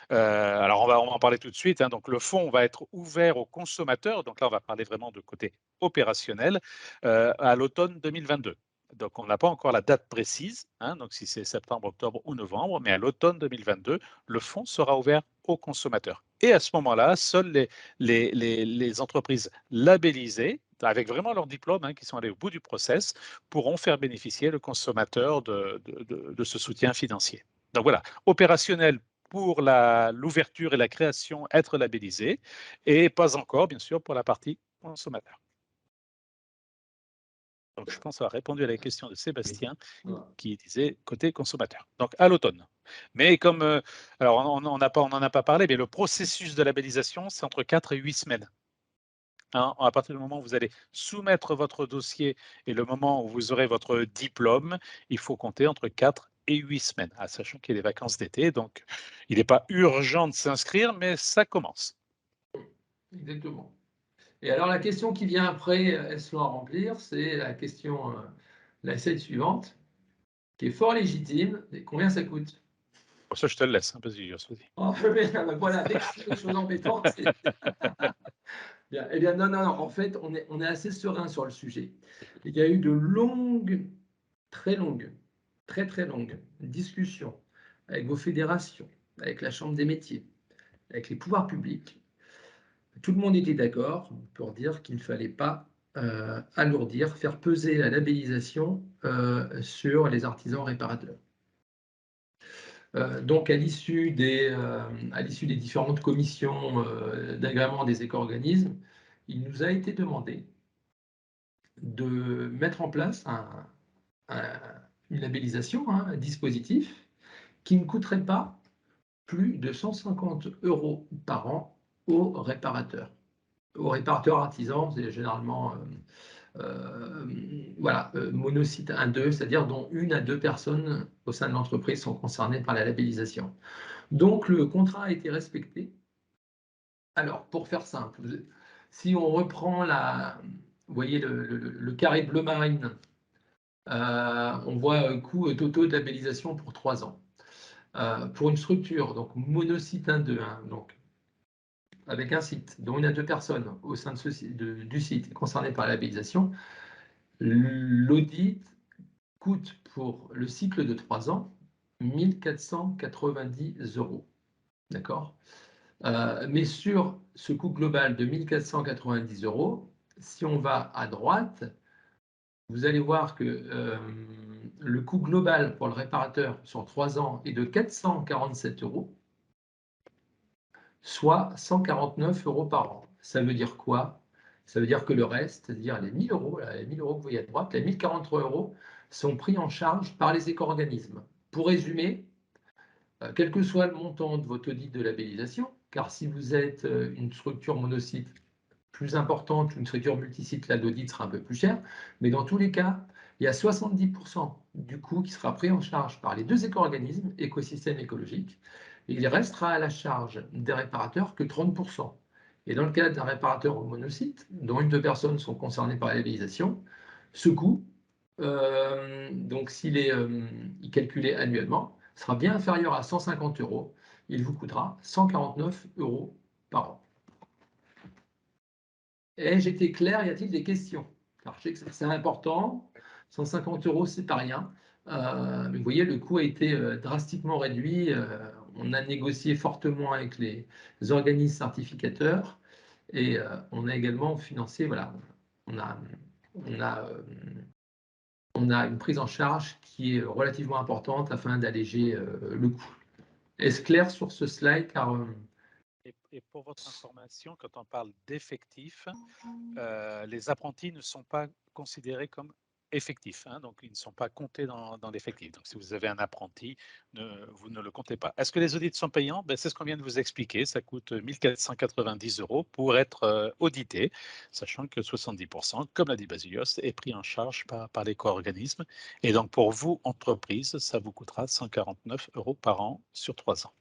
Speaker 3: Alors, on va en parler tout de suite. Hein. Donc, le fonds va être ouvert aux consommateurs. Donc là, on va parler vraiment de côté opérationnel à l'automne 2022. Donc, on n'a pas encore la date précise, hein, donc si c'est septembre, octobre ou novembre, mais à l'automne 2022, le fonds sera ouvert aux consommateurs. Et à ce moment-là, seules les entreprises labellisées, avec vraiment leur diplôme, hein, qui sont allées au bout du process, pourront faire bénéficier le consommateur de ce soutien financier. Donc voilà, opérationnel pour l'ouverture et la création, être labellisé, et pas encore, bien sûr, pour la partie consommateur. Donc, je pense avoir répondu à la question de Sébastien qui disait côté consommateur. Donc, à l'automne. Mais comme, alors on n'en a pas parlé, mais le processus de labellisation, c'est entre 4 et 8 semaines. Hein, à partir du moment où vous allez soumettre votre dossier et le moment où vous aurez votre diplôme, il faut compter entre 4 et 8 semaines, sachant qu'il y a les vacances d'été. Donc, il n'est pas urgent de s'inscrire, mais ça commence.
Speaker 4: Exactement. Et alors, la question qui vient après, est-ce long à remplir? C'est la question, la slide suivante, qui est fort légitime. Et combien ça coûte?
Speaker 3: Pour ça, je te le laisse, hein, vas-y.
Speaker 4: Oh, voilà, dès que c'est des choses embêtantes. Bien, eh bien, non, en fait, on est assez serein sur le sujet. Il y a eu de longues, très longues discussions avec vos fédérations, avec la Chambre des métiers, avec les pouvoirs publics. Tout le monde était d'accord pour dire qu'il ne fallait pas alourdir, faire peser la labellisation sur les artisans réparateurs. Donc, à l'issue des différentes commissions d'agrément des éco-organismes, il nous a été demandé de mettre en place une labellisation, un dispositif qui ne coûterait pas plus de 150 € par an aux réparateurs. Aux réparateurs artisans, c'est généralement monocyte 1-2, c'est-à-dire dont 1 à 2 personnes au sein de l'entreprise sont concernées par la labellisation. Donc le contrat a été respecté. Alors, pour faire simple, si on reprend vous voyez le carré bleu marine, on voit coût totaux de labellisation pour 3 ans. Pour une structure, donc monocyte 1-2, hein, donc avec un site dont 1 à 2 personnes au sein du site concernées par la labellisation, L'audit coûte pour le cycle de 3 ans 1 490 €. D'accord? Mais sur ce coût global de 1 490 €, si on va à droite, vous allez voir que le coût global pour le réparateur sur 3 ans est de 447 €, soit 149 € par an. Ça veut dire quoi? Ça veut dire que le reste, c'est-à-dire les 1 000 €, les 1 000 € que vous voyez à droite, les 1 043 € sont pris en charge par les éco-organismes. Pour résumer, quel que soit le montant de votre audit de labellisation, car si vous êtes une structure monosite plus importante, une structure multisite, là, l'audit sera un peu plus cher, mais dans tous les cas, il y a 70% du coût qui sera pris en charge par les 2 éco-organismes, écosystème écologique, et il restera à la charge des réparateurs que 30%. Et dans le cas d'un réparateur monosite, dont 1 ou 2 personnes sont concernées par la labellisation, ce coût, donc s'il est calculé annuellement, sera bien inférieur à 150 €. Il vous coûtera 149 € par an. Ai-je été clair? Y a-t-il des questions? Alors, je sais que c'est important. 150 €, c'est pas rien. Mais vous voyez, le coût a été drastiquement réduit. On a négocié fortement avec les organismes certificateurs et on a également financé, voilà, on a une prise en charge qui est relativement importante afin d'alléger le coût. Est-ce clair sur ce slide? Car
Speaker 3: Et pour votre information, quand on parle d'effectifs, les apprentis ne sont pas considérés comme effectifs, hein, donc ils ne sont pas comptés dans l'effectif. Donc si vous avez un apprenti, vous ne le comptez pas. Est-ce que les audits sont payants? Ben, c'est ce qu'on vient de vous expliquer. Ça coûte 1 490 € pour être audité, sachant que 70%, comme l'a dit Basilios, est pris en charge par l'éco-organisme. Et donc pour vous, entreprise, ça vous coûtera 149 € par an sur 3 ans.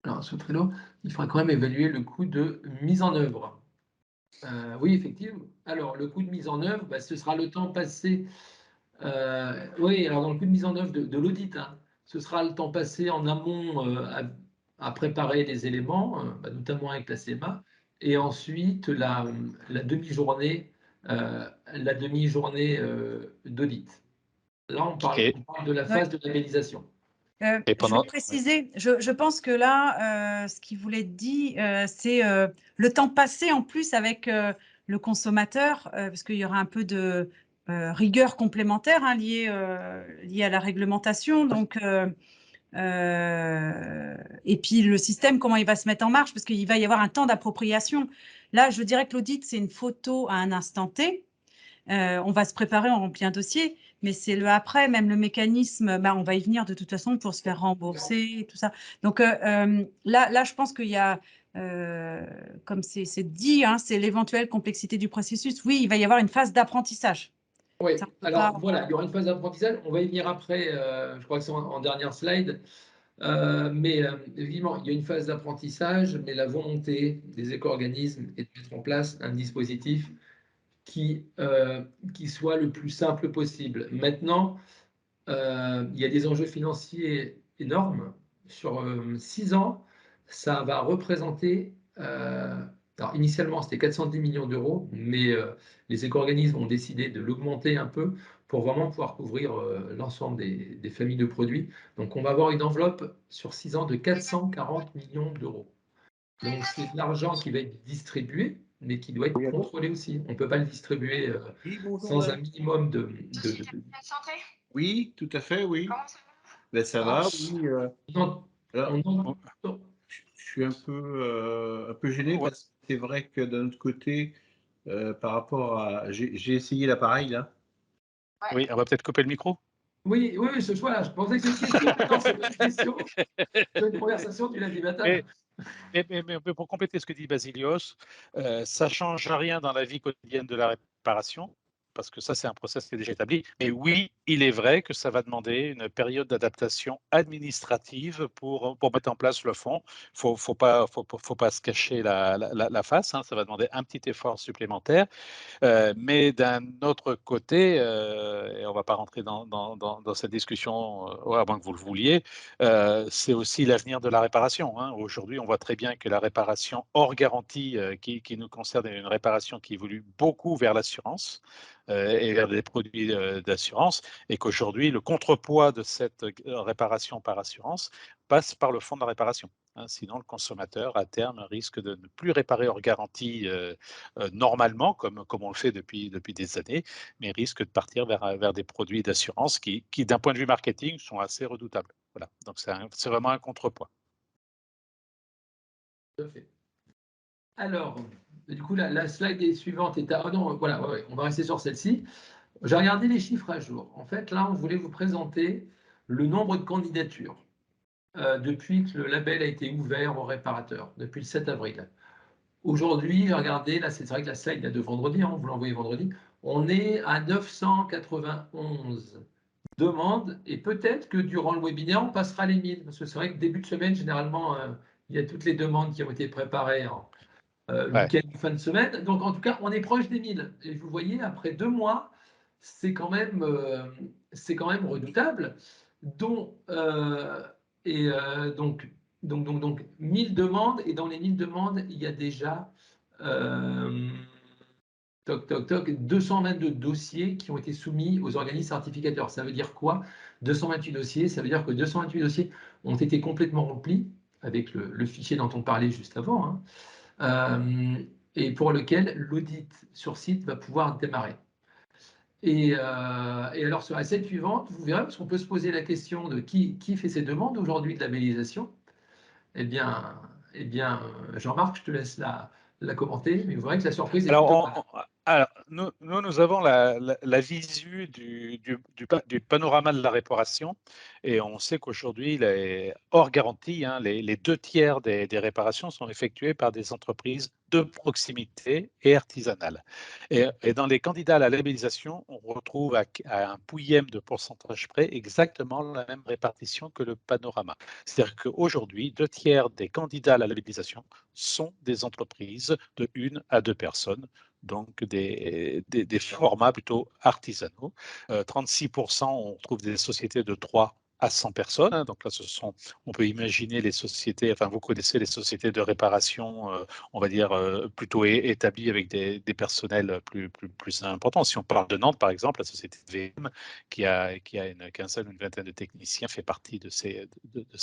Speaker 4: alors, sur Trello, il faudra quand même évaluer le coût de mise en œuvre. Oui, effectivement. Alors, le coût de mise en œuvre, ce sera le temps passé. Oui, alors dans le coût de mise en œuvre de l'audit, hein, ce sera le temps passé en amont à préparer les éléments, notamment avec la CMA, et ensuite la demi-journée d'audit. Là, on parle de la phase de labellisation.
Speaker 1: Je vais préciser, je pense que là, ce qu'il voulait dire, c'est le temps passé en plus avec le consommateur, parce qu'il y aura un peu de rigueur complémentaire hein, liée à la réglementation. Donc, et puis le système, comment il va se mettre en marche, parce qu'il va y avoir un temps d'appropriation. Là, je dirais que l'audit, c'est une photo à un instant T. On va se préparer, on remplit un dossier, mais c'est le après, même le mécanisme, on va y venir de toute façon pour se faire rembourser, et tout ça. Donc là, je pense qu'il y a, comme c'est dit, hein, c'est l'éventuelle complexité du processus. Oui, il va y avoir une phase d'apprentissage.
Speaker 4: Oui, alors voilà, il y aura une phase d'apprentissage. On va y venir après, je crois que c'est en dernière slide. Mais évidemment, il y a une phase d'apprentissage, mais la volonté des éco-organismes est de mettre en place un dispositif qui soit le plus simple possible. Maintenant, il y a des enjeux financiers énormes. Sur 6 ans, ça va représenter, alors initialement c'était 410 millions d'euros, mais les éco-organismes ont décidé de l'augmenter un peu pour vraiment pouvoir couvrir l'ensemble des familles de produits. Donc on va avoir une enveloppe sur 6 ans de 440 millions d'euros. Donc c'est de l'argent qui va être distribué, mais qui doit être contrôlé aussi. On ne peut pas le distribuer sans un minimum de...
Speaker 5: Oui, tout à fait, oui. Ben, ça va, oui. Alors, je suis un peu gêné parce que c'est vrai que d'un autre côté, par rapport à... J'ai essayé l'appareil, là.
Speaker 3: Oui, on va peut-être couper le micro.
Speaker 4: Oui, ce choix-là, je pensais que c'était une question. Non, c'est pas une question. C'est une conversation du lundi matin.
Speaker 3: Mais pour compléter ce que dit Basilios, ça ne change rien dans la vie quotidienne de la réparation. parce que ça, c'est un process qui est déjà établi. Mais oui, il est vrai que ça va demander une période d'adaptation administrative pour mettre en place le fonds. Faut pas se cacher la face, hein, ça va demander un petit effort supplémentaire. Mais d'un autre côté, et on ne va pas rentrer dans cette discussion, à moins que vous le vouliez, c'est aussi l'avenir de la réparation, hein. Aujourd'hui, on voit très bien que la réparation hors garantie, qui nous concerne, est une réparation qui évolue beaucoup vers l'assurance et vers des produits d'assurance, et qu'aujourd'hui, le contrepoids de cette réparation par assurance passe par le fonds de la réparation. Hein, sinon, le consommateur, à terme, risque de ne plus réparer hors garantie normalement, comme on le fait depuis des années, mais risque de partir vers des produits d'assurance qui, d'un point de vue marketing, sont assez redoutables. Voilà. Donc, c'est vraiment un contrepoids.
Speaker 4: Tout à fait. Alors, du coup, la slide suivante est à... Oh non, voilà, ouais, on va rester sur celle-ci. J'ai regardé les chiffres à jour. En fait, là, on voulait vous présenter le nombre de candidatures depuis que le label a été ouvert aux réparateurs, depuis le 7 avril. Aujourd'hui, regardez, là, c'est vrai que la slide date de vendredi, hein, vous l'envoyez vendredi, on est à 991 demandes, et peut-être que durant le webinaire, on passera les 1000, parce que c'est vrai que début de semaine, généralement, il y a toutes les demandes qui ont été préparées le week-end, fin de semaine. Donc, en tout cas, on est proche des 1000. Et vous voyez, après 2 mois, c'est quand même redoutable. Donc, 1000 demandes, et dans les 1000 demandes, il y a déjà 222 dossiers qui ont été soumis aux organismes certificateurs. Ça veut dire quoi? 228 dossiers, ça veut dire que 228 dossiers ont été complètement remplis avec le fichier dont on parlait juste avant, hein, et pour lequel l'audit sur site va pouvoir démarrer. Et alors, sur la slide suivante, vous verrez, parce qu'on peut se poser la question de qui fait ces demandes aujourd'hui de labellisation. Eh bien Jean-Marc, je te laisse la commenter, mais vous verrez que la surprise est plutôt pas.
Speaker 3: Alors, nous avons la visu du panorama de la réparation, et on sait qu'aujourd'hui, hors garantie, hein, les 2/3 des réparations sont effectuées par des entreprises de proximité et artisanales. Et dans les candidats à la labellisation, on retrouve à un pouillème de pourcentage près exactement la même répartition que le panorama. C'est-à-dire qu'aujourd'hui, 2/3 des candidats à la labellisation sont des entreprises de 1 à 2 personnes, donc des formats plutôt artisanaux. 36%, on trouve des sociétés de 3 à 100 personnes. Hein. Donc là, on peut imaginer les sociétés, enfin vous connaissez les sociétés de réparation, on va dire plutôt établies avec des personnels plus importants. Si on parle de Nantes, par exemple, la société VM, qui a une quinzaine ou une vingtaine de techniciens, fait partie de ces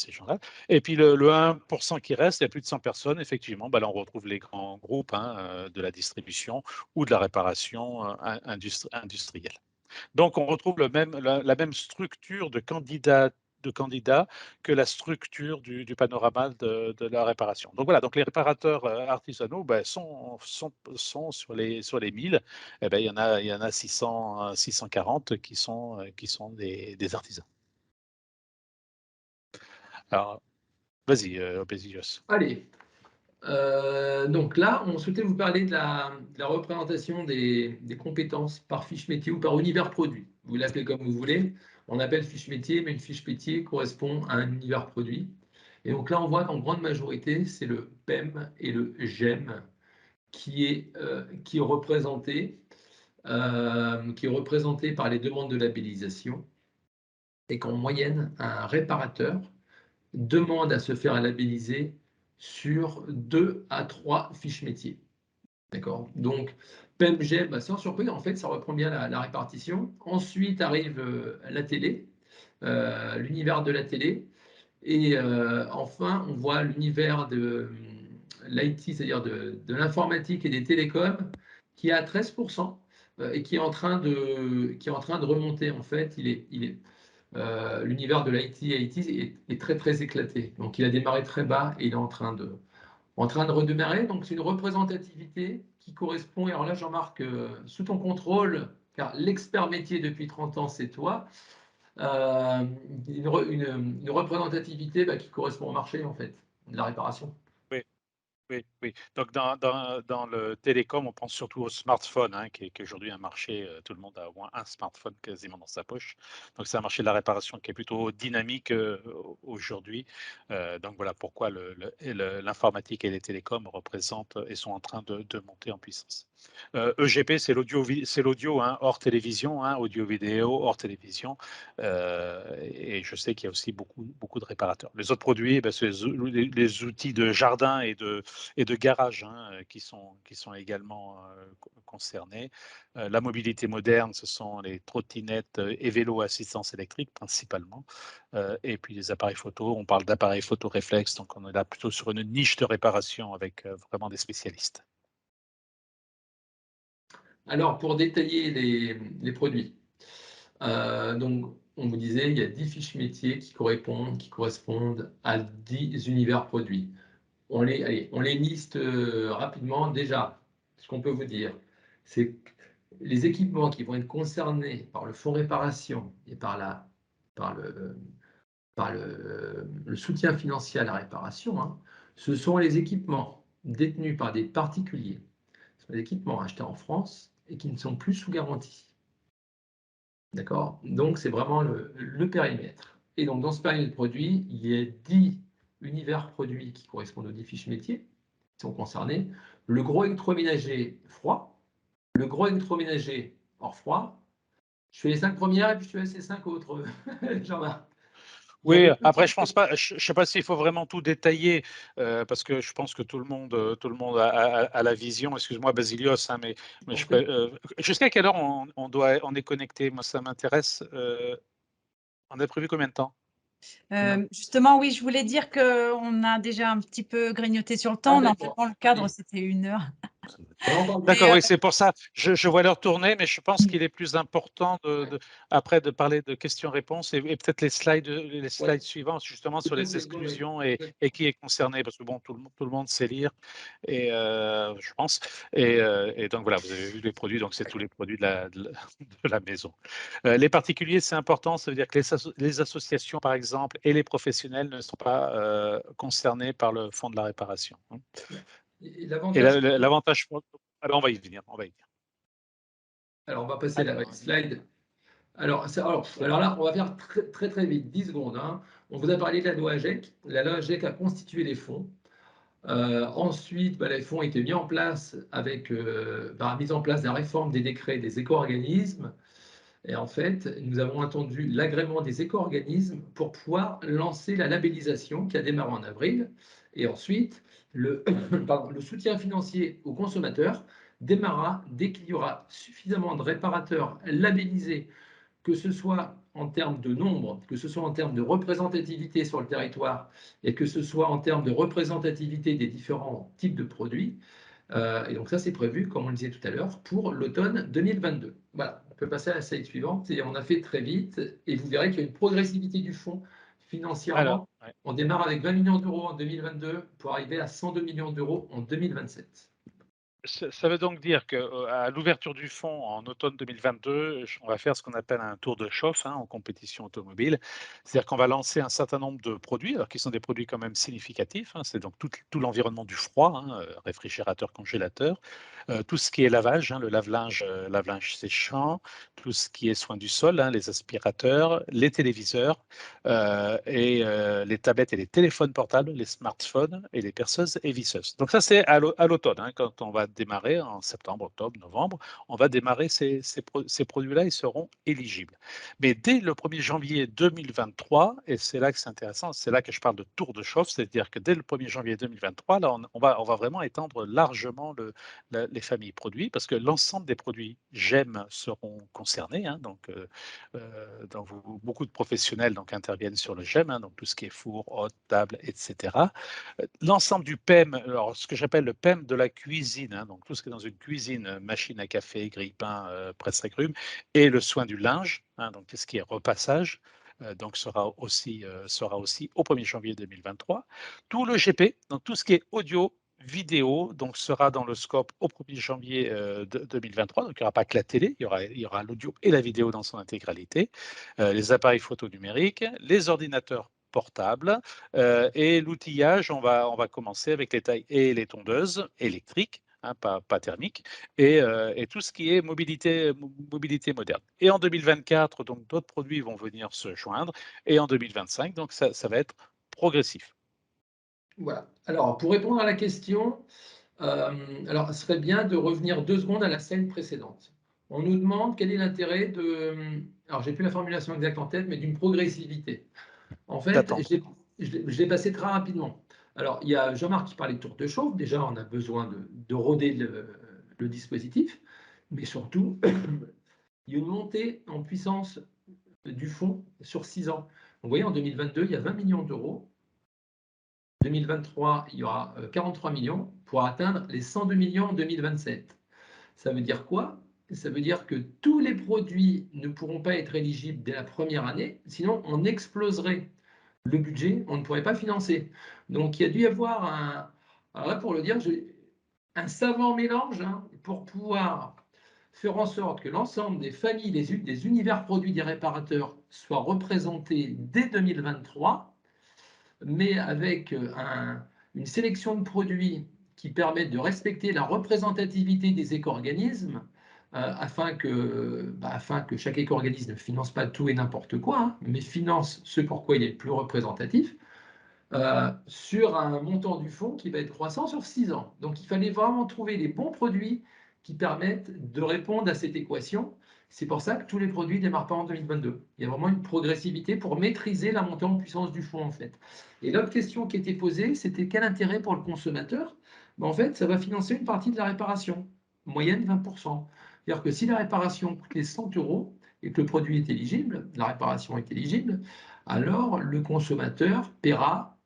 Speaker 3: gens-là. Et puis le 1% qui reste, il y a plus de 100 personnes, effectivement, là on retrouve les grands groupes, hein, de la distribution ou de la réparation industrielle. Donc, on retrouve la même structure de candidats que la structure du panorama de la réparation. Donc voilà, donc les réparateurs artisanaux sont sur les 1000. Eh ben, il y en a 640 qui sont des artisans. Alors, vas-y, Obesios.
Speaker 4: Allez. Donc là, on souhaitait vous parler de la représentation des compétences par fiche métier ou par univers produit. Vous l'appelez comme vous voulez. On appelle fiche métier, mais une fiche métier correspond à un univers produit. Et donc là, on voit qu'en grande majorité, c'est le PEM et le GEM qui est représenté par les demandes de labellisation, et qu'en moyenne, un réparateur demande à se faire labelliser sur 2 à 3 fiches métiers. D'accord? Donc, PEMG, sans surprise, en fait, ça reprend bien la répartition. Ensuite arrive la télé, l'univers de la télé. Et enfin, on voit l'univers de l'IT, c'est-à-dire de l'informatique et des télécoms, qui est à 13% et qui est en train de remonter. En fait, l'univers de l'IT est très très éclaté. Donc il a démarré très bas et il est en train de redémarrer. Donc c'est une représentativité qui correspond, et alors là Jean-Marc, sous ton contrôle, car l'expert métier depuis 30 ans c'est toi, une représentativité qui correspond au marché en fait, de la réparation.
Speaker 3: Oui. Oui, oui. Donc, dans le télécom, on pense surtout au smartphone, hein, qui est aujourd'hui un marché, tout le monde a au moins un smartphone quasiment dans sa poche. Donc, c'est un marché de la réparation qui est plutôt dynamique aujourd'hui. Donc, voilà pourquoi l'informatique et les télécoms représentent et sont en train de monter en puissance. EGP, c'est l'audio, hein, hors télévision, hein, audio-vidéo, hors télévision. Et je sais qu'il y a aussi beaucoup de réparateurs. Les autres produits, ben, c'est les outils de jardin et de garage, hein, qui sont également concernés. La mobilité moderne, ce sont les trottinettes et vélos à assistance électrique principalement. Et puis les appareils photo, on parle d'appareils photo réflexes, donc on est là plutôt sur une niche de réparation avec vraiment des spécialistes.
Speaker 4: Alors, pour détailler les produits, donc, on vous disait, il y a 10 fiches métiers qui correspondent à 10 univers produits. On les liste rapidement. Déjà, ce qu'on peut vous dire, c'est que les équipements qui vont être concernés par le fonds réparation et par le soutien financier à la réparation, hein, ce sont les équipements détenus par des particuliers. Ce sont les équipements achetés en France et qui ne sont plus sous garantie. D'accord? Donc, c'est vraiment le périmètre. Et donc, dans ce périmètre produit, il y a 10 univers produits qui correspondent aux 10 fiches métiers qui sont concernés. Le gros électroménager froid, le gros électroménager hors froid. Je fais les 5 premières et puis je te laisse les 5 autres, Jean-Marc.
Speaker 3: Oui, après, je pense pas, je sais pas s'il faut vraiment tout détailler, parce que je pense que tout le monde a la vision. Excuse-moi, Basilios, hein, mais jusqu'à quelle heure on est connecté? Moi, ça m'intéresse. On a prévu combien de temps?
Speaker 1: Justement, oui, je voulais dire qu'on a déjà un petit peu grignoté sur le temps. Normalement, le cadre, c'était 1 heure.
Speaker 3: D'accord, oui, c'est pour ça. Je vois l'heure tourner, mais je pense qu'il est plus important après de parler de questions-réponses et peut-être les slides suivants, justement sur les exclusions et qui est concerné, parce que bon, tout le monde sait lire, et je pense. Et donc voilà, vous avez vu les produits, donc c'est tous les produits de la maison. Les particuliers, c'est important, ça veut dire que les associations, par exemple, et les professionnels ne sont pas concernés par le fonds de la réparation. Et l'avantage, alors on va y venir,
Speaker 4: Alors, on va passer à la slide. Alors là, on va faire très vite, 10 secondes. Hein. On vous a parlé de la loi AGEC. La loi AGEC a constitué les fonds. Ensuite, les fonds ont été mis en place avec par la mise en place de la réforme des décrets des éco-organismes. Et en fait, nous avons attendu l'agrément des éco-organismes pour pouvoir lancer la labellisation qui a démarré en avril. Et ensuite, le soutien financier aux consommateurs démarrera dès qu'il y aura suffisamment de réparateurs labellisés, que ce soit en termes de nombre, que ce soit en termes de représentativité sur le territoire et que ce soit en termes de représentativité des différents types de produits. Et donc ça, c'est prévu, comme on le disait tout à l'heure, pour l'automne 2022. Voilà, on peut passer à la slide suivante et on a fait très vite. Et vous verrez qu'il y a une progressivité du fonds financièrement.
Speaker 3: Alors, ouais.
Speaker 4: On démarre avec 20 millions d'euros en 2022 pour arriver à 102 millions d'euros en 2027.
Speaker 3: Ça veut donc dire qu'à l'ouverture du fonds en automne 2022, on va faire ce qu'on appelle un tour de chauffe, hein, en compétition automobile. C'est-à-dire qu'on va lancer un certain nombre de produits, alors qui sont des produits quand même significatifs. Hein, c'est donc tout l'environnement du froid, hein, réfrigérateur, congélateur, tout ce qui est lavage, hein, le lave-linge séchant, tout ce qui est soin du sol, hein, les aspirateurs, les téléviseurs, et les tablettes et les téléphones portables, les smartphones et les perceuses et visseuses. Donc ça, c'est à l'automne, hein, quand on va démarrer en septembre, octobre, novembre, on va démarrer ces produits-là, ils seront éligibles. Mais dès le 1er janvier 2023, et c'est là que c'est intéressant, c'est là que je parle de tour de chauffe, c'est-à-dire que dès le 1er janvier 2023, là, on va vraiment étendre largement les familles produits, parce que l'ensemble des produits GEM seront concernés, hein, donc beaucoup de professionnels donc, interviennent sur le GEM, hein, donc tout ce qui est four, hotte, table, etc. L'ensemble du PEM, alors ce que j'appelle le PEM de la cuisine, hein, donc tout ce qui est dans une cuisine, machine à café, grille-pain, presse-agrumes, et le soin du linge, hein, donc tout ce qui est repassage, donc sera aussi au 1er janvier 2023. Tout le GP, donc tout ce qui est audio, vidéo, donc sera dans le scope au 1er janvier 2023. Donc il n'y aura pas que la télé, il y aura l'audio et la vidéo dans son intégralité, les appareils photo numériques, les ordinateurs portable. Et l'outillage, on va commencer avec les tailles et les tondeuses électriques, hein, pas thermiques, et tout ce qui est mobilité moderne. Et en 2024, donc d'autres produits vont venir se joindre, et en 2025, donc ça va être progressif.
Speaker 4: Voilà. Alors, pour répondre à la question, alors, ce serait bien de revenir 2 secondes à la scène précédente. On nous demande quel est l'intérêt de, alors j'ai plus la formulation exacte en tête, mais d'une progressivité. En fait, je l'ai passé très rapidement. Alors, il y a Jean-Marc qui parlait de tour de chauffe. Déjà, on a besoin de roder le dispositif, mais surtout, il y a une montée en puissance du fonds sur 6 ans. Vous voyez, en 2022, il y a 20 millions d'euros. 2023, il y aura 43 millions pour atteindre les 102 millions en 2027. Ça veut dire quoi? Ça veut dire que tous les produits ne pourront pas être éligibles dès la première année, sinon on exploserait le budget, on ne pourrait pas financer. Donc il y a dû y avoir alors là pour le dire, un savant mélange, hein, pour pouvoir faire en sorte que l'ensemble des familles, des univers produits des réparateurs soient représentés dès 2023, mais avec une sélection de produits qui permettent de respecter la représentativité des éco-organismes, afin que chaque éco-organisme ne finance pas tout et n'importe quoi, hein, mais finance ce pourquoi il est le plus représentatif, sur un montant du fonds qui va être croissant sur 6 ans. Donc il fallait vraiment trouver les bons produits qui permettent de répondre à cette équation. C'est pour ça que tous les produits ne démarrent pas en 2022. Il y a vraiment une progressivité pour maîtriser la montée en puissance du fonds, en fait. Et l'autre question qui était posée, c'était quel intérêt pour le consommateur? En fait, ça va financer une partie de la réparation, moyenne 20%. C'est-à-dire que si la réparation coûte les 100 € et que le produit est éligible, la réparation est éligible, alors le consommateur paiera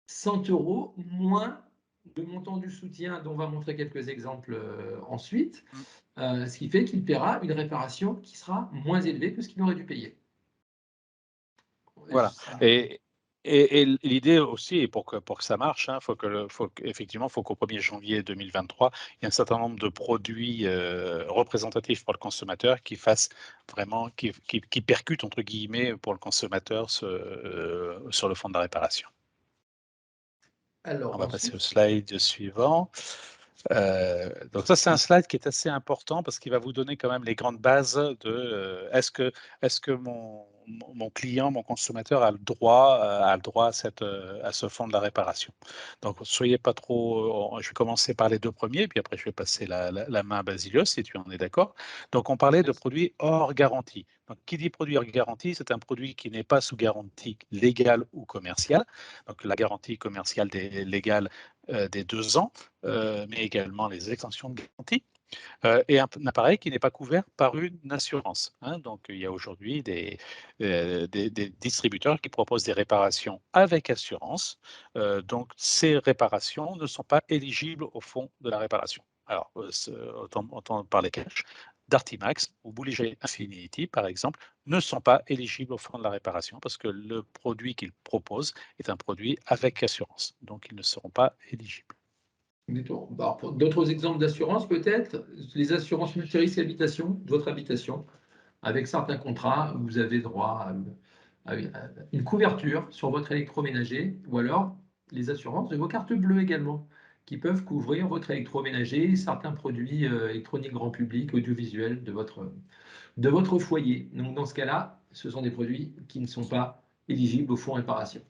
Speaker 4: 100 € moins le montant du soutien, dont on va montrer quelques exemples ensuite, ce qui fait qu'il paiera une réparation qui sera moins élevée que ce qu'il aurait dû payer.
Speaker 3: Voilà. Et l'idée aussi, pour que ça marche, hein, effectivement, faut qu'au 1er janvier 2023, il y ait un certain nombre de produits représentatifs pour le consommateur qui fassent vraiment, qui percutent, entre guillemets, pour le consommateur sur le fond de la réparation.
Speaker 4: Alors,
Speaker 3: on va passer au slide suivant. Donc ça, c'est un slide qui est assez important parce qu'il va vous donner quand même les grandes bases de est-ce que mon client, mon consommateur a le droit à ce fonds de la réparation. Donc, soyez pas trop. Je vais commencer par les 2 premiers, puis après je vais passer la main à Basilios, si tu en es d'accord. Donc, on parlait de produits hors garantie. Donc, qui dit produit hors garantie, c'est un produit qui n'est pas sous garantie légale ou commerciale. Donc, la garantie commerciale légale des 2 ans, mais également les extensions de garantie. Et un appareil qui n'est pas couvert par une assurance, hein. Donc, il y a aujourd'hui des distributeurs qui proposent des réparations avec assurance. Donc, ces réparations ne sont pas éligibles au fonds de la réparation. Alors, autant parler cash, Dartimax ou Bouliger Infinity, par exemple, ne sont pas éligibles au fonds de la réparation parce que le produit qu'ils proposent est un produit avec assurance. Donc, ils ne seront pas éligibles.
Speaker 4: D'autres exemples d'assurance, peut-être, les assurances multirisques habitation, de votre habitation, avec certains contrats, vous avez droit à une couverture sur votre électroménager, ou alors les assurances de vos cartes bleues également, qui peuvent couvrir votre électroménager, certains produits électroniques grand public, audiovisuels de votre foyer. Donc dans ce cas-là, ce sont des produits qui ne sont pas éligibles au fonds réparation.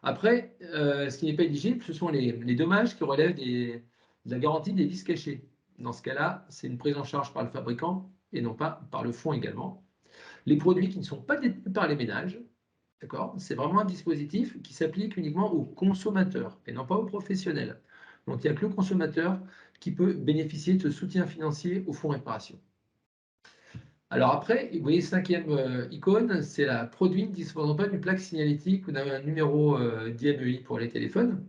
Speaker 4: Après, ce qui n'est pas éligible, ce sont les dommages qui relèvent de la garantie des vis cachés. Dans ce cas-là, c'est une prise en charge par le fabricant et non pas par le fonds également. Les produits qui ne sont pas détenus par les ménages, d'accord, c'est vraiment un dispositif qui s'applique uniquement aux consommateurs et non pas aux professionnels. Donc, il n'y a que le consommateur qui peut bénéficier de ce soutien financier au fonds réparation. Alors après, vous voyez, 5e icône, c'est la produit ne disposant pas d'une plaque signalétique ou d'un numéro d'IMEI pour les téléphones.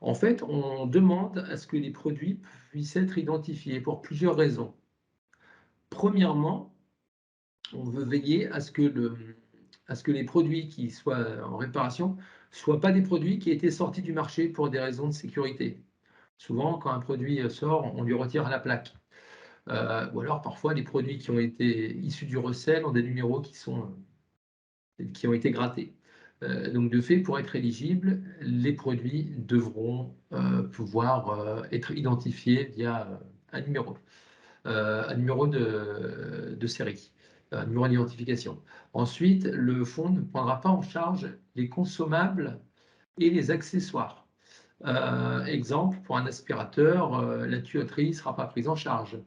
Speaker 4: En fait, on demande à ce que les produits puissent être identifiés pour plusieurs raisons. Premièrement, on veut veiller à ce que les produits qui soient en réparation ne soient pas des produits qui étaient sortis du marché pour des raisons de sécurité. Souvent, quand un produit sort, on lui retire la plaque. Ou alors, parfois, les produits qui ont été issus du recel ont des numéros qui ont été grattés. Donc, de fait, pour être éligible, les produits devront pouvoir être identifiés via un numéro de série, un numéro d'identification. Ensuite, le fonds ne prendra pas en charge les consommables et les accessoires. Exemple, pour un aspirateur, la tuyauterie ne sera pas prise en charge.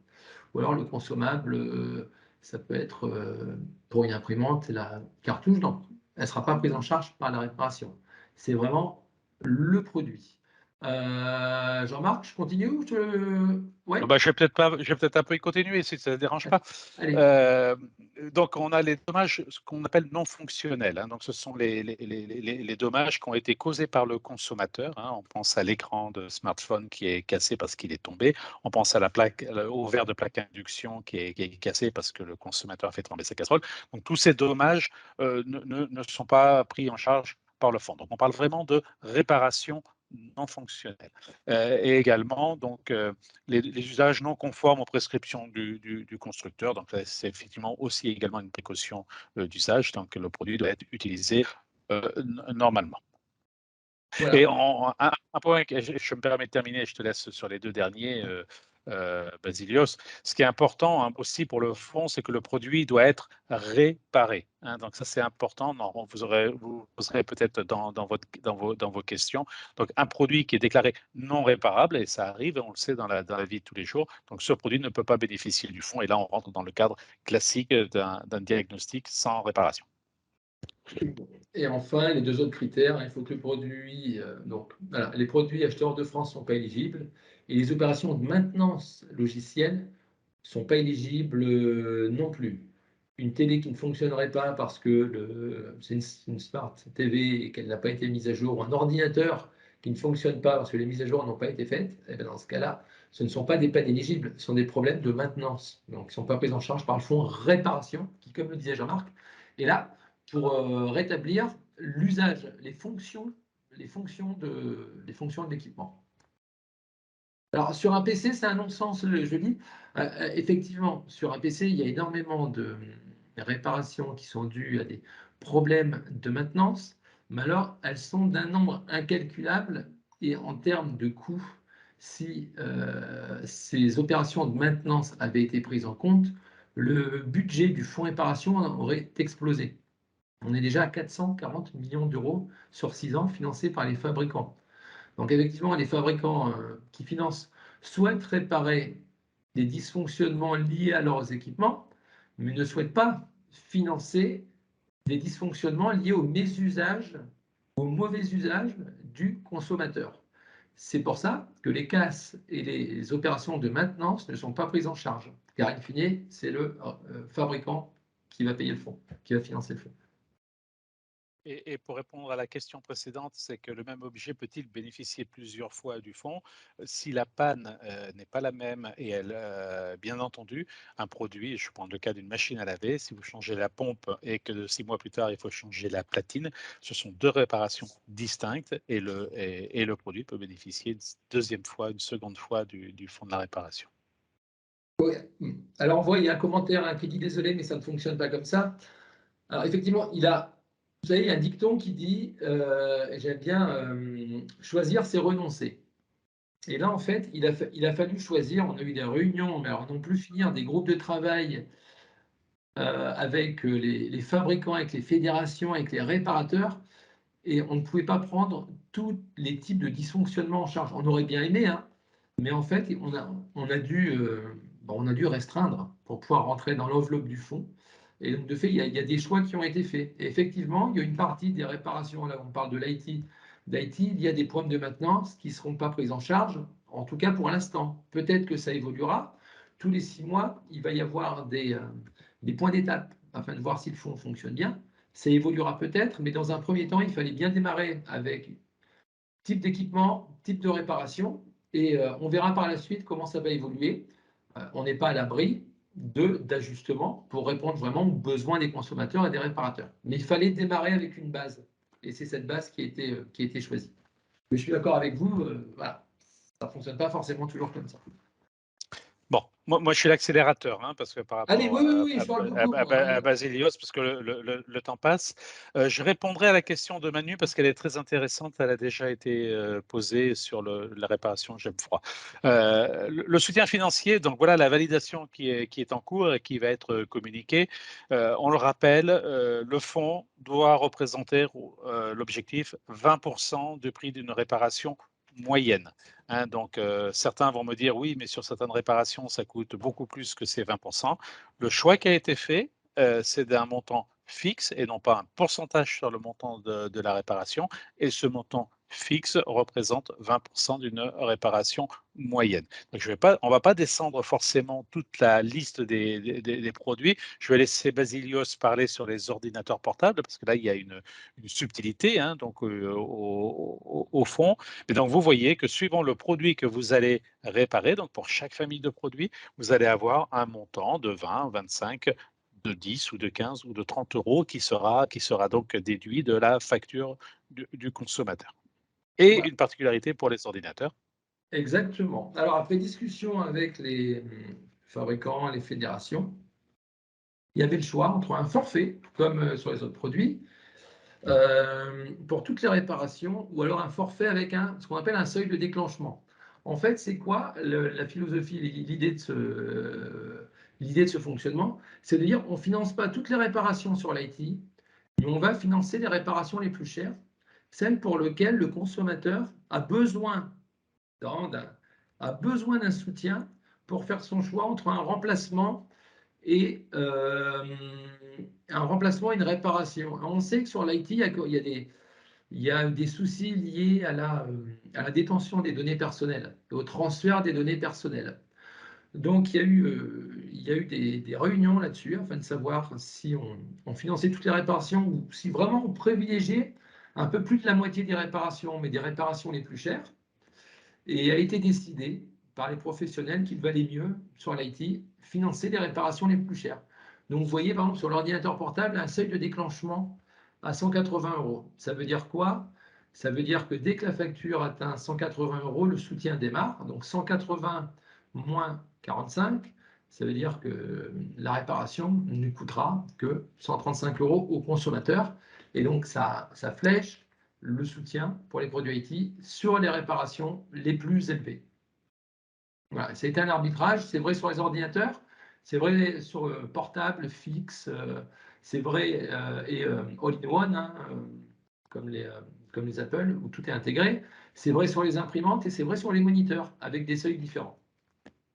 Speaker 4: Ou alors le consommable, ça peut être pour une imprimante, la cartouche, non, elle ne sera pas prise en charge par la réparation. C'est vraiment le produit. Jean-Marc, je continue ou ouais.
Speaker 3: Je vais peut-être un peu y continuer si ça ne dérange pas. Donc, on a les dommages, ce qu'on appelle non fonctionnels. Hein. Donc, ce sont les dommages qui ont été causés par le consommateur. Hein. On pense à l'écran de smartphone qui est cassé parce qu'il est tombé. On pense à au verre de plaque induction qui est cassé parce que le consommateur a fait tomber sa casserole. Donc, tous ces dommages ne sont pas pris en charge par le fonds. Donc, on parle vraiment de réparation non fonctionnelle. Et également, donc, les usages non conformes aux prescriptions du constructeur. Donc, c'est effectivement aussi également une précaution d'usage, donc le produit doit être utilisé normalement. Voilà. Et un point que je me permets de terminer, je te laisse sur les deux derniers, Basilios. Ce qui est important aussi pour le fonds, c'est que le produit doit être réparé. Hein, donc ça, c'est important. Non, vous poserez peut-être dans vos questions. Donc un produit qui est déclaré non réparable, et ça arrive, on le sait dans la vie de tous les jours, donc ce produit ne peut pas bénéficier du fonds. Et là, on rentre dans le cadre classique d'un diagnostic sans réparation.
Speaker 4: Et enfin, les deux autres critères, il faut que le produit, donc voilà, les produits achetés hors de France ne sont pas éligibles et les opérations de maintenance logicielle ne sont pas éligibles non plus. Une télé qui ne fonctionnerait pas parce que c'est une Smart TV et qu'elle n'a pas été mise à jour, ou un ordinateur qui ne fonctionne pas parce que les mises à jour n'ont pas été faites, et bien dans ce cas-là, ce ne sont pas des pannes éligibles, ce sont des problèmes de maintenance, donc qui ne sont pas pris en charge par le fonds réparation, qui, comme le disait Jean-Marc, est là pour rétablir l'usage, les fonctions de l'équipement. Alors, sur un PC, c'est un non-sens, je dis. Effectivement, sur un PC, il y a énormément de réparations qui sont dues à des problèmes de maintenance, mais alors, elles sont d'un nombre incalculable et en termes de coûts, si ces opérations de maintenance avaient été prises en compte, le budget du fonds réparation aurait explosé. On est déjà à 440 millions d'euros sur 6 ans financés par les fabricants. Donc effectivement, les fabricants qui financent souhaitent réparer des dysfonctionnements liés à leurs équipements, mais ne souhaitent pas financer des dysfonctionnements liés au mésusage, au mauvais usage du consommateur. C'est pour ça que les casses et les opérations de maintenance ne sont pas prises en charge, car in fine, c'est le fabricant qui va payer le fonds, qui va financer le fonds.
Speaker 3: Et pour répondre à la question précédente, c'est que le même objet peut-il bénéficier plusieurs fois du fonds? Si la panne n'est pas la même et bien entendu, un produit, je prends le cas d'une machine à laver, si vous changez la pompe et que 6 mois plus tard, il faut changer la platine, ce sont deux réparations distinctes et le produit peut bénéficier une deuxième fois, une seconde fois du fonds de la réparation.
Speaker 4: Oui. Alors on voit, il y a un commentaire qui dit « Désolé, mais ça ne fonctionne pas comme ça ». Alors effectivement, vous savez, il y a un dicton qui dit j'aime bien choisir, c'est renoncer. Et là, en fait, il a fallu choisir. On a eu des réunions, mais alors non plus finir, des groupes de travail avec les fabricants, avec les fédérations, avec les réparateurs. Et on ne pouvait pas prendre tous les types de dysfonctionnements en charge. On aurait bien aimé, hein, mais en fait, on a dû restreindre pour pouvoir rentrer dans l'enveloppe du fonds. Et donc, de fait, il y a des choix qui ont été faits. Et effectivement, il y a une partie des réparations, là on parle de l'IT, il y a des problèmes de maintenance qui ne seront pas pris en charge, en tout cas pour l'instant. Peut-être que ça évoluera. Tous les 6 mois, il va y avoir des points d'étape afin de voir si le fonds fonctionne bien. Ça évoluera peut-être, mais dans un premier temps, il fallait bien démarrer avec type d'équipement, type de réparation, et on verra par la suite comment ça va évoluer. On n'est pas à l'abri d'ajustements pour répondre vraiment aux besoins des consommateurs et des réparateurs. Mais il fallait démarrer avec une base, et c'est cette base qui a été choisie. Mais je suis d'accord avec vous, voilà, ça ne fonctionne pas forcément toujours comme ça.
Speaker 3: Bon, moi, je suis l'accélérateur, hein, parce que par
Speaker 4: Allez,
Speaker 3: rapport
Speaker 4: oui, je parle beaucoup, moi.
Speaker 3: à Basilios, parce que le temps passe. Je répondrai à la question de Manu parce qu'elle est très intéressante. Elle a déjà été posée sur la réparation j'aime froid. Le soutien financier, donc voilà la validation qui est en cours et qui va être communiquée. On le rappelle, le fonds doit représenter l'objectif 20% du prix d'une réparation moyenne. Hein, donc, certains vont me dire oui, mais sur certaines réparations, ça coûte beaucoup plus que ces 20%. Le choix qui a été fait, c'est d'un montant fixe et non pas un pourcentage sur le montant de la réparation. Et ce montant fixe représente 20% d'une réparation moyenne. Donc, on ne va pas descendre forcément toute la liste des produits. Je vais laisser Basilios parler sur les ordinateurs portables parce que là, il y a une subtilité, hein, donc, au fond. Et donc, vous voyez que suivant le produit que vous allez réparer, donc pour chaque famille de produits, vous allez avoir un montant de 20, 25, de 10 ou de 15 ou de 30 euros qui sera donc déduit de la facture du consommateur. Et
Speaker 4: Voilà.
Speaker 3: une particularité pour les ordinateurs.
Speaker 4: Exactement. Alors, après discussion avec les fabricants, les fédérations, il y avait le choix entre un forfait, comme sur les autres produits, pour toutes les réparations, ou alors un forfait avec ce qu'on appelle un seuil de déclenchement. En fait, c'est quoi la philosophie, l'idée de ce fonctionnement? C'est de dire on ne finance pas toutes les réparations sur l'IT, mais on va financer les réparations les plus chères, celles pour lesquelles le consommateur a besoin d'un soutien pour faire son choix entre un remplacement et une réparation. On sait que sur l'IT, il y a des soucis liés à la détention des données personnelles, au transfert des données personnelles. Donc, il y a eu des réunions là-dessus afin de savoir si on finançait toutes les réparations ou si vraiment on privilégiait un peu plus de la moitié des réparations, mais des réparations les plus chères. Et a été décidé par les professionnels qu'il valait mieux, sur l'IT, financer les réparations les plus chères. Donc, vous voyez, par exemple, sur l'ordinateur portable, un seuil de déclenchement à 180 euros. Ça veut dire quoi? Ça veut dire que dès que la facture atteint 180 euros, le soutien démarre. Donc, 180 moins 45, ça veut dire que la réparation ne coûtera que 135 euros au consommateur. Et donc, ça flèche le soutien pour les produits IT sur les réparations les plus élevées. Voilà, ça a été un arbitrage, c'est vrai sur les ordinateurs, c'est vrai sur le portable, fixe, c'est vrai et all-in-one, hein, comme les Apple, où tout est intégré. C'est vrai sur les imprimantes et c'est vrai sur les moniteurs, avec des seuils différents.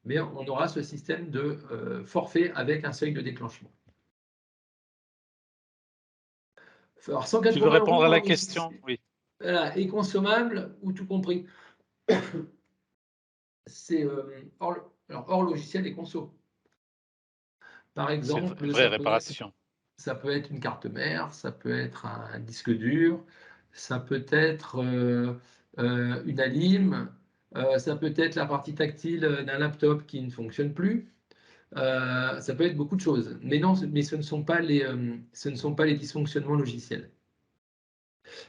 Speaker 4: Mais on aura ce système de forfait avec un seuil de déclenchement. Alors, 180
Speaker 3: tu veux répondre
Speaker 4: euros,
Speaker 3: à la question? Oui.
Speaker 4: Voilà, et consommable ou tout compris. C'est hors logiciel et conso. Par exemple,
Speaker 3: C'est une vraie réparation.
Speaker 4: Ça peut être une carte mère, ça peut être un disque dur, ça peut être une alim, ça peut être la partie tactile d'un laptop qui ne fonctionne plus. Ça peut être beaucoup de choses. Mais non, mais ce ne sont pas les dysfonctionnements logiciels.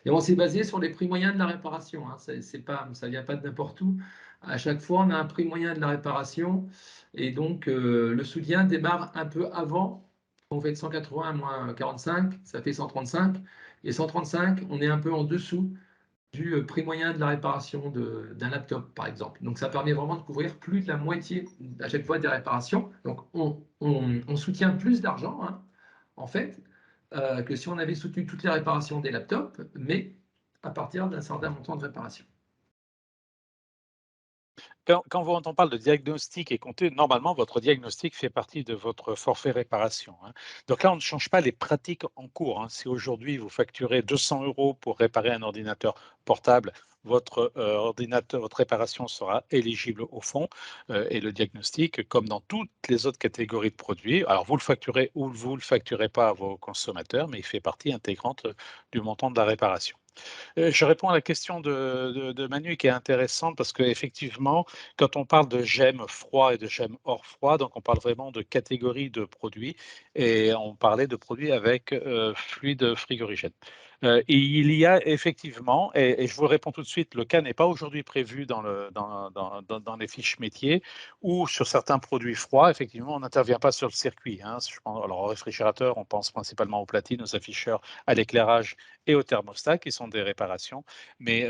Speaker 4: Et on s'est basé sur les prix moyens de la réparation. Hein. Ça ne vient pas de n'importe où. À chaque fois, on a un prix moyen de la réparation. Et donc, le soutien démarre un peu avant. On fait de 180 moins 45, ça fait 135. Et 135, on est un peu en dessous du prix moyen de la réparation d'un laptop, par exemple. Donc, ça permet vraiment de couvrir plus de la moitié à chaque fois des réparations. Donc, on soutient plus d'argent, hein, en fait, que si on avait soutenu toutes les réparations des laptops, mais à partir d'un certain montant de réparation.
Speaker 3: Quand on parle de diagnostic et compté, normalement, votre diagnostic fait partie de votre forfait réparation. Hein. Donc là, on ne change pas les pratiques en cours. Hein. Si aujourd'hui, vous facturez 200 euros pour réparer un ordinateur portable, votre réparation sera éligible au fonds et le diagnostic, comme dans toutes les autres catégories de produits. Alors, vous le facturez ou vous ne le facturez pas à vos consommateurs, mais il fait partie intégrante du montant de la réparation. Je réponds à la question de Manu qui est intéressante parce qu'effectivement, quand on parle de GEM froid et de GEM hors froid, donc on parle vraiment de catégories de produits et on parlait de produits avec fluide frigorigène. Et il y a effectivement, et je vous réponds tout de suite, le cas n'est pas aujourd'hui prévu dans les fiches métiers, ou sur certains produits froids, effectivement, on n'intervient pas sur le circuit. Hein. Alors, au réfrigérateur, on pense principalement aux platines, aux afficheurs, à l'éclairage et aux thermostats, qui sont des réparations. Mais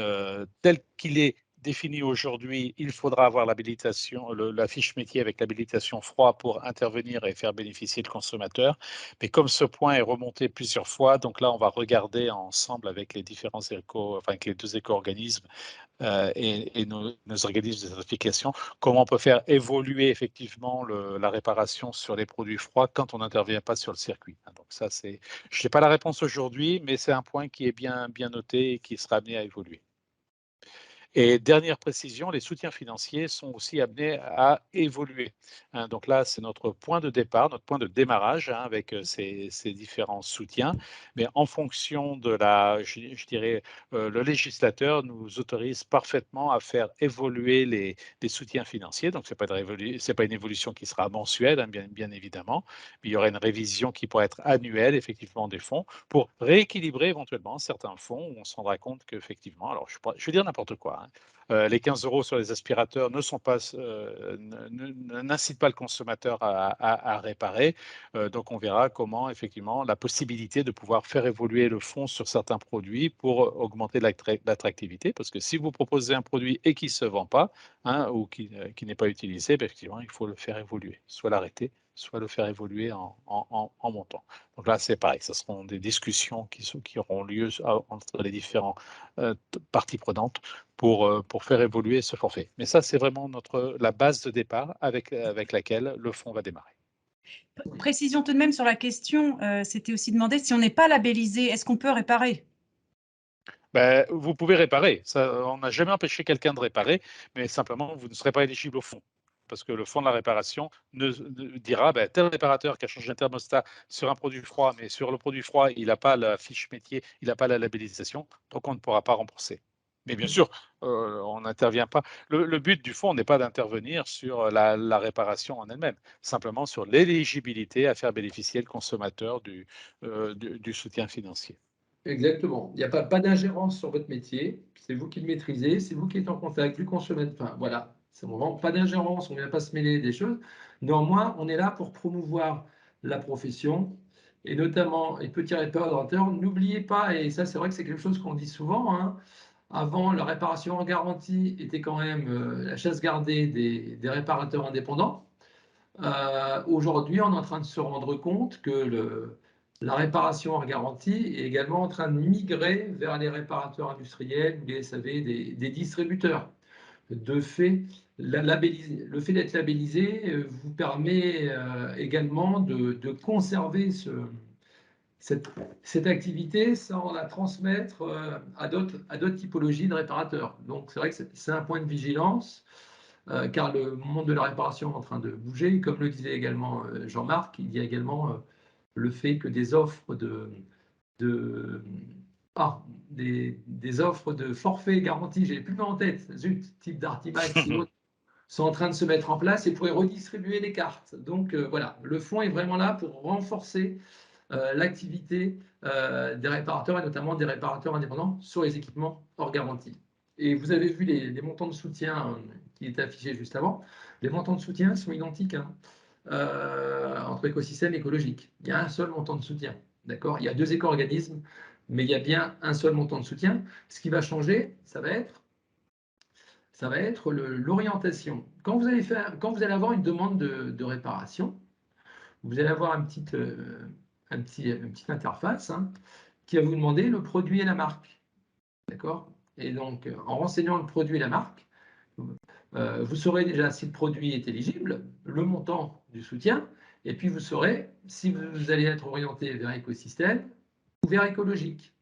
Speaker 3: tel qu'il est défini aujourd'hui, il faudra avoir l'habilitation, la fiche métier avec l'habilitation froid pour intervenir et faire bénéficier le consommateur. Mais comme ce point est remonté plusieurs fois, donc là, on va regarder ensemble avec les différents avec les deux éco-organismes et nos organismes de certification, comment on peut faire évoluer effectivement la réparation sur les produits froids quand on n'intervient pas sur le circuit. Donc ça, je n'ai pas la réponse aujourd'hui, mais c'est un point qui est bien noté et qui sera amené à évoluer. Et dernière précision, les soutiens financiers sont aussi amenés à évoluer. Hein, donc là, c'est notre point de départ, notre point de démarrage hein, avec ces différents soutiens. Mais en fonction de je dirais, le législateur nous autorise parfaitement à faire évoluer les soutiens financiers. Donc, ce n'est pas une évolution qui sera mensuelle, hein, bien évidemment, mais il y aura une révision qui pourrait être annuelle, effectivement, des fonds pour rééquilibrer éventuellement certains fonds où on se rendra compte qu'effectivement, alors je vais dire n'importe quoi, hein, les 15 € sur les aspirateurs n'incitent pas le consommateur à réparer. Donc, on verra comment, effectivement, la possibilité de pouvoir faire évoluer le fonds sur certains produits pour augmenter l'attractivité. Parce que si vous proposez un produit et qui ne se vend pas, hein, ou qui n'est pas utilisé, ben, effectivement, il faut le faire évoluer, soit l'arrêter, soit le faire évoluer en montant. Donc là, c'est pareil, ce seront des discussions qui auront lieu entre les différentes parties prenantes pour faire évoluer ce forfait. Mais ça, c'est vraiment la base de départ avec laquelle le fonds va démarrer.
Speaker 1: Précision tout de même sur la question, c'était aussi demandé, si on n'est pas labellisé, est-ce qu'on peut réparer?
Speaker 3: Ben, vous pouvez réparer. Ça, on n'a jamais empêché quelqu'un de réparer, mais simplement, vous ne serez pas éligible au fonds. Parce que le fonds de la réparation dira, ben, tel réparateur qui a changé un thermostat sur un produit froid, mais sur le produit froid, il n'a pas la fiche métier, il n'a pas la labellisation, donc on ne pourra pas rembourser. Mais bien sûr, on n'intervient pas. Le but du fonds n'est pas d'intervenir sur la réparation en elle-même, simplement sur l'éligibilité à faire bénéficier le consommateur du soutien financier.
Speaker 4: Exactement. Il n'y a pas d'ingérence sur votre métier. C'est vous qui le maîtrisez, c'est vous qui êtes en contact du consommateur. Enfin, voilà, c'est vraiment pas d'ingérence, on ne vient pas se mêler des choses. Néanmoins, on est là pour promouvoir la profession et notamment les petits réparateurs. N'oubliez pas, et ça, c'est vrai que c'est quelque chose qu'on dit souvent, hein, avant, la réparation en garantie était quand même la chasse gardée des réparateurs indépendants. Aujourd'hui, on est en train de se rendre compte que la réparation en garantie est également en train de migrer vers les réparateurs industriels ou les SAV des distributeurs. De fait, le fait d'être labellisé vous permet également de conserver cette activité sans la transmettre à d'autres typologies de réparateurs. Donc, c'est vrai que c'est un point de vigilance. Car le monde de la réparation est en train de bouger. Comme le disait également Jean-Marc, il y a également le fait que des offres des offres de forfait garantie, j'ai plus le nom en tête, zut, type d'Artimax ou autre, sont en train de se mettre en place et pourraient redistribuer les cartes. Donc voilà, le fonds est vraiment là pour renforcer l'activité des réparateurs et notamment des réparateurs indépendants sur les équipements hors garantie. Et vous avez vu les montants de soutien qui étaient affichés juste avant. Les montants de soutien sont identiques hein, entre écosystèmes écologiques. Il y a un seul montant de soutien. D'accord ? Il y a deux éco-organismes, mais il y a bien un seul montant de soutien. Ce qui va changer, ça va être l'orientation. Quand vous allez avoir une demande de réparation, vous allez avoir une petite interface hein, qui va vous demander le produit et la marque. D'accord ? Et donc, en renseignant le produit et la marque, vous saurez déjà si le produit est éligible, le montant du soutien, et puis vous saurez si vous allez être orienté vers écosystème ou vers écologique.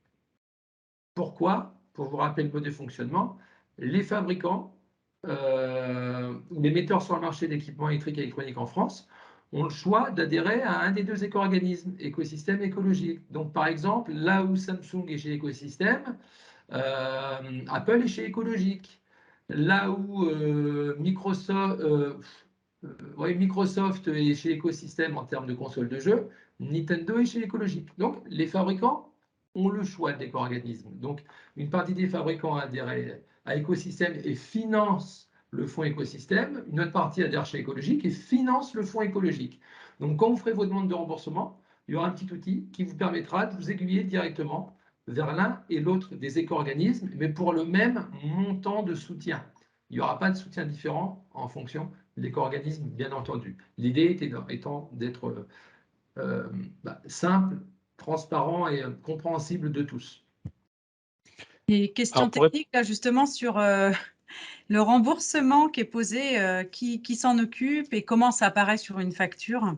Speaker 4: Pourquoi ? Pour vous rappeler le mode de fonctionnement, les fabricants ou les metteurs sur le marché d'équipements électriques et électroniques en France ont le choix d'adhérer à un des deux éco-organismes, écosystème écologique. Donc, par exemple, là où Samsung est chez écosystème, Apple est chez écologique. Là où Microsoft est chez écosystème en termes de console de jeu, Nintendo est chez écologique. Donc, les fabricants ont le choix de l'éco-organisme. Donc, une partie des fabricants adhèrent à écosystème et financent le fonds écosystème, une autre partie adhère chez écologique et finance le fonds écologique. Donc, quand vous ferez vos demandes de remboursement, il y aura un petit outil qui vous permettra de vous aiguiller directement vers l'un et l'autre des éco-organismes, mais pour le même montant de soutien. Il n'y aura pas de soutien différent en fonction de l'éco-organisme, bien entendu. L'idée étant d'être simple, transparent et compréhensible de tous.
Speaker 1: Et question technique, là, justement, sur le remboursement qui est posé, qui s'en occupe et comment ça apparaît sur une facture?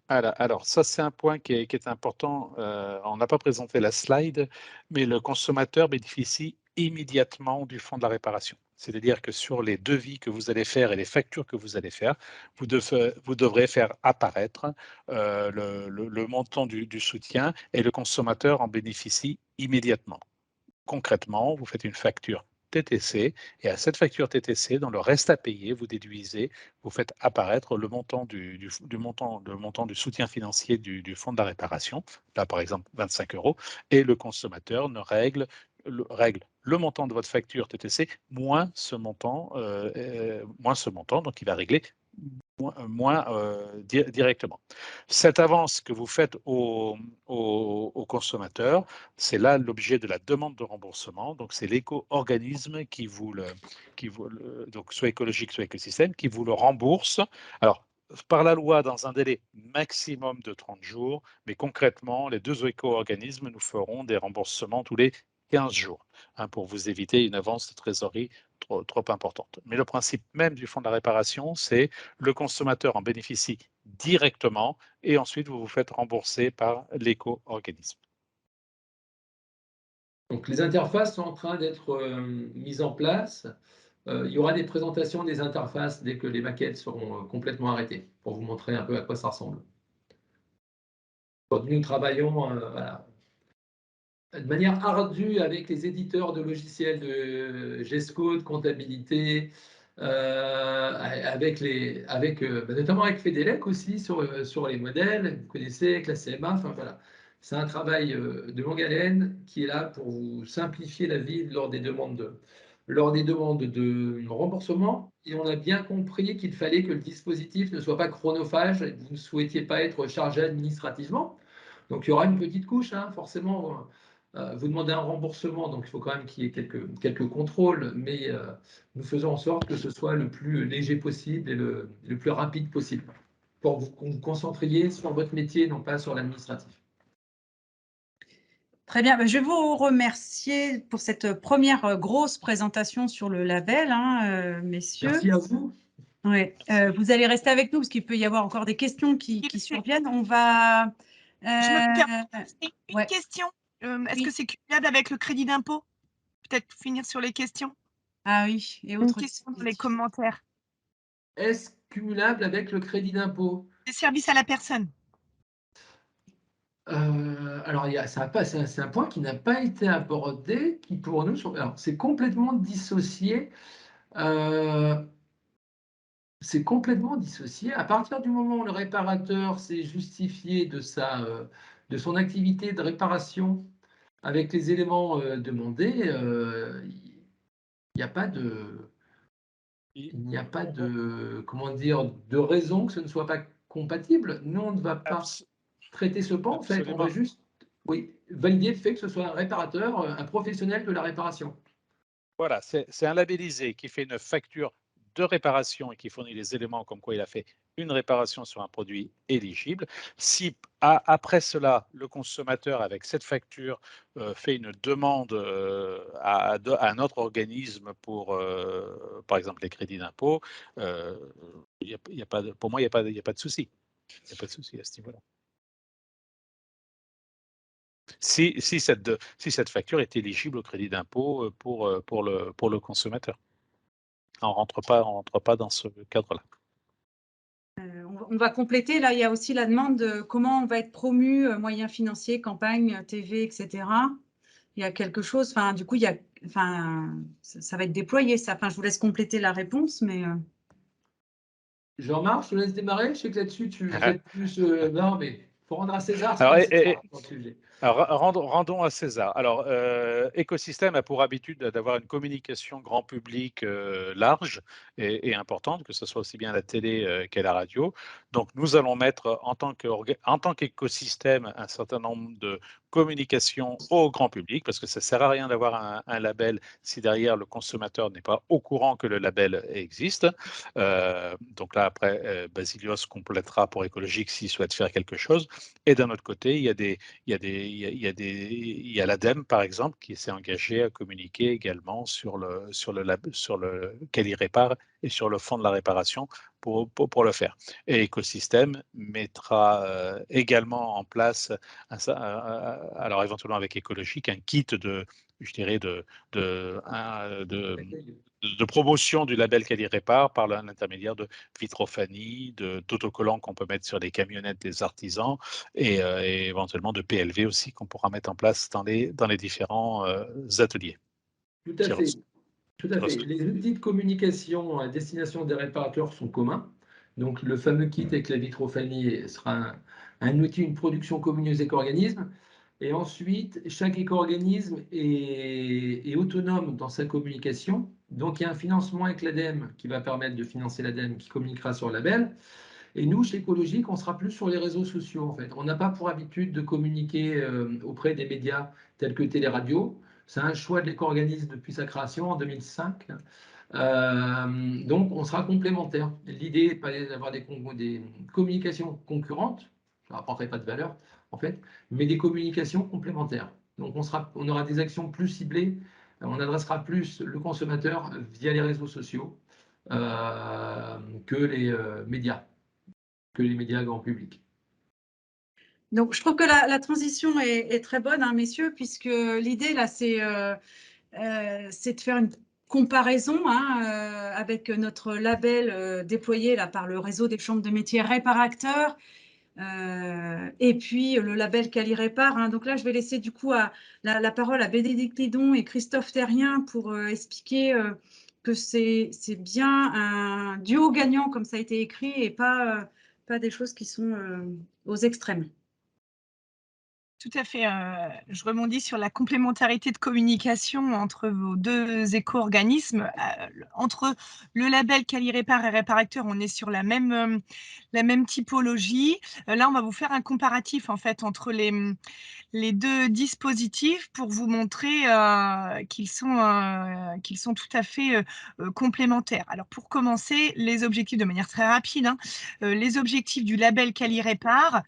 Speaker 3: Alors, ça, c'est un point qui est important. On n'a pas présenté la slide, mais le consommateur bénéficie immédiatement du fonds de la réparation. C'est-à-dire que sur les devis que vous allez faire et les factures que vous allez faire, vous devrez faire apparaître le montant du soutien et le consommateur en bénéficie immédiatement. Concrètement, vous faites une facture TTC et à cette facture TTC, dans le reste à payer, vous déduisez, vous faites apparaître le montant du soutien financier du fonds de la réparation, là par exemple 25 €, et le consommateur règle le montant de votre facture TTC moins ce montant, donc il va régler directement. Cette avance que vous faites au consommateur, c'est là l'objet de la demande de remboursement. Donc, c'est l'éco-organisme donc soit écologique, soit écosystème, qui vous le rembourse. Alors, par la loi, dans un délai maximum de 30 jours, mais concrètement, les deux éco-organismes nous feront des remboursements tous les 15 jours, pour vous éviter une avance de trésorerie trop importante. Mais le principe même du fonds de la réparation, c'est le consommateur en bénéficie directement et ensuite vous vous faites rembourser par l'éco-organisme.
Speaker 4: Donc les interfaces sont en train d'être mises en place. Il y aura des présentations des interfaces dès que les maquettes seront complètement arrêtées pour vous montrer un peu à quoi ça ressemble. Donc, nous travaillons de manière ardue avec les éditeurs de logiciels de GESCO, de comptabilité, notamment avec Fedelec aussi sur les modèles, vous connaissez, avec la CMA, enfin voilà. C'est un travail de longue haleine qui est là pour vous simplifier la vie lors des demandes de remboursement. Et on a bien compris qu'il fallait que le dispositif ne soit pas chronophage et que vous ne souhaitiez pas être chargé administrativement. Donc, il y aura une petite couche, forcément. Vous demandez un remboursement, donc il faut quand même qu'il y ait quelques contrôles, mais nous faisons en sorte que ce soit le plus léger possible et le plus rapide possible pour que vous vous concentriez sur votre métier, non pas sur l'administratif.
Speaker 1: Très bien, je vais vous remercier pour cette première grosse présentation sur le label, messieurs.
Speaker 4: Merci à vous.
Speaker 1: Ouais, vous allez rester avec nous parce qu'il peut y avoir encore des questions qui surviennent. On va…
Speaker 2: Je me permets une question. Est-ce
Speaker 1: Oui.
Speaker 2: que c'est cumulable avec le crédit d'impôt? Peut-être finir sur les questions.
Speaker 1: Ah oui, et autres
Speaker 2: questions dans les commentaires.
Speaker 4: Est-ce cumulable avec le crédit d'impôt?
Speaker 2: Les services à la personne.
Speaker 4: Alors, c'est un point qui n'a pas été abordé, qui pour nous, c'est complètement dissocié. C'est complètement dissocié. À partir du moment où le réparateur s'est justifié de son activité de réparation avec les éléments demandés, il n'y a pas de, comment dire, de raison que ce ne soit pas compatible. Nous, on ne va pas traiter ce point. En fait, on va juste valider le fait que ce soit un réparateur, un professionnel de la réparation.
Speaker 3: Voilà, c'est un labellisé qui fait une facture de réparation et qui fournit les éléments comme quoi il a fait une réparation sur un produit éligible. Si après cela, le consommateur avec cette facture fait une demande à un autre organisme pour, par exemple, les crédits d'impôt, pour moi, il n'y a pas de souci. Il n'y a pas de souci à ce niveau-là. Si cette facture est éligible au crédit d'impôt pour le consommateur. On ne rentre pas dans ce cadre-là.
Speaker 1: On va compléter. Là, il y a aussi la demande de comment on va être promu, moyens financiers, campagne, TV, etc. Il y a quelque chose. Enfin, du coup, ça va être déployé, ça. Enfin, je vous laisse compléter la réponse, mais…
Speaker 4: Jean-Marc, je te laisse démarrer. Je sais que là-dessus, tu fais plus… non, mais il faut rendre à César.
Speaker 3: Alors, Alors, rendons à César. Alors, Écosystème a pour habitude d'avoir une communication grand public large et importante, que ce soit aussi bien la télé qu'à la radio. Donc, nous allons mettre en tant qu'écosystème un certain nombre de communications au grand public, parce que ça ne sert à rien d'avoir un label si derrière le consommateur n'est pas au courant que le label existe. Donc là, après, Basilios complétera pour écologique s'il souhaite faire quelque chose. Et d'un autre côté, il y a l'ADEME, par exemple, qui s'est engagé à communiquer également sur lequel il répare et sur le fond de la réparation pour le faire. Et Écosystème mettra également en place, alors éventuellement avec écologique, un kit je dirais, de promotion du label qu'elle y répare par l'intermédiaire de Vitrophanie, d'autocollants qu'on peut mettre sur les camionnettes des artisans et éventuellement de PLV aussi qu'on pourra mettre en place dans les différents ateliers.
Speaker 4: Tout à fait. Tout à fait. Les outils de communication à destination des réparateurs sont communs. Donc, le fameux kit avec la Vitrophanie sera un outil, une production commune aux éco-organismes. Et ensuite, chaque éco-organisme est autonome dans sa communication. Donc, il y a un financement avec l'ADEME qui va permettre de financer l'ADEME qui communiquera sur le label. Et nous, chez Écologique, on sera plus sur les réseaux sociaux, en fait. On n'a pas pour habitude de communiquer auprès des médias tels que Téléradio. C'est un choix de l'éco-organisme depuis sa création en 2005. Donc, on sera complémentaires. L'idée n'est pas d'avoir des communications concurrentes, ça n'apporterait pas de valeur, en fait, mais des communications complémentaires. Donc, on aura des actions plus ciblées, on adressera plus le consommateur via les réseaux sociaux que les médias grand public.
Speaker 1: Donc, je trouve que la transition est très bonne, hein, messieurs, puisque l'idée, là, c'est de faire une comparaison avec notre label déployé là, par le réseau des chambres de métiers Réparacteurs et puis le label Quali Répare. Hein. Donc là, je vais laisser du coup la parole à Bénédicte Lidon et Christophe Terrien pour expliquer que c'est bien un duo gagnant, comme ça a été écrit, et pas des choses qui sont aux extrêmes.
Speaker 2: Tout à fait. Je rebondis sur la complémentarité de communication entre vos deux éco-organismes. Entre le label Quali Répare et Réparacteur, on est sur la même typologie. Là, on va vous faire un comparatif en fait entre les deux dispositifs pour vous montrer qu'ils sont tout à fait complémentaires. Alors, pour commencer, les objectifs de manière très rapide. Hein, les objectifs du label Quali Répare,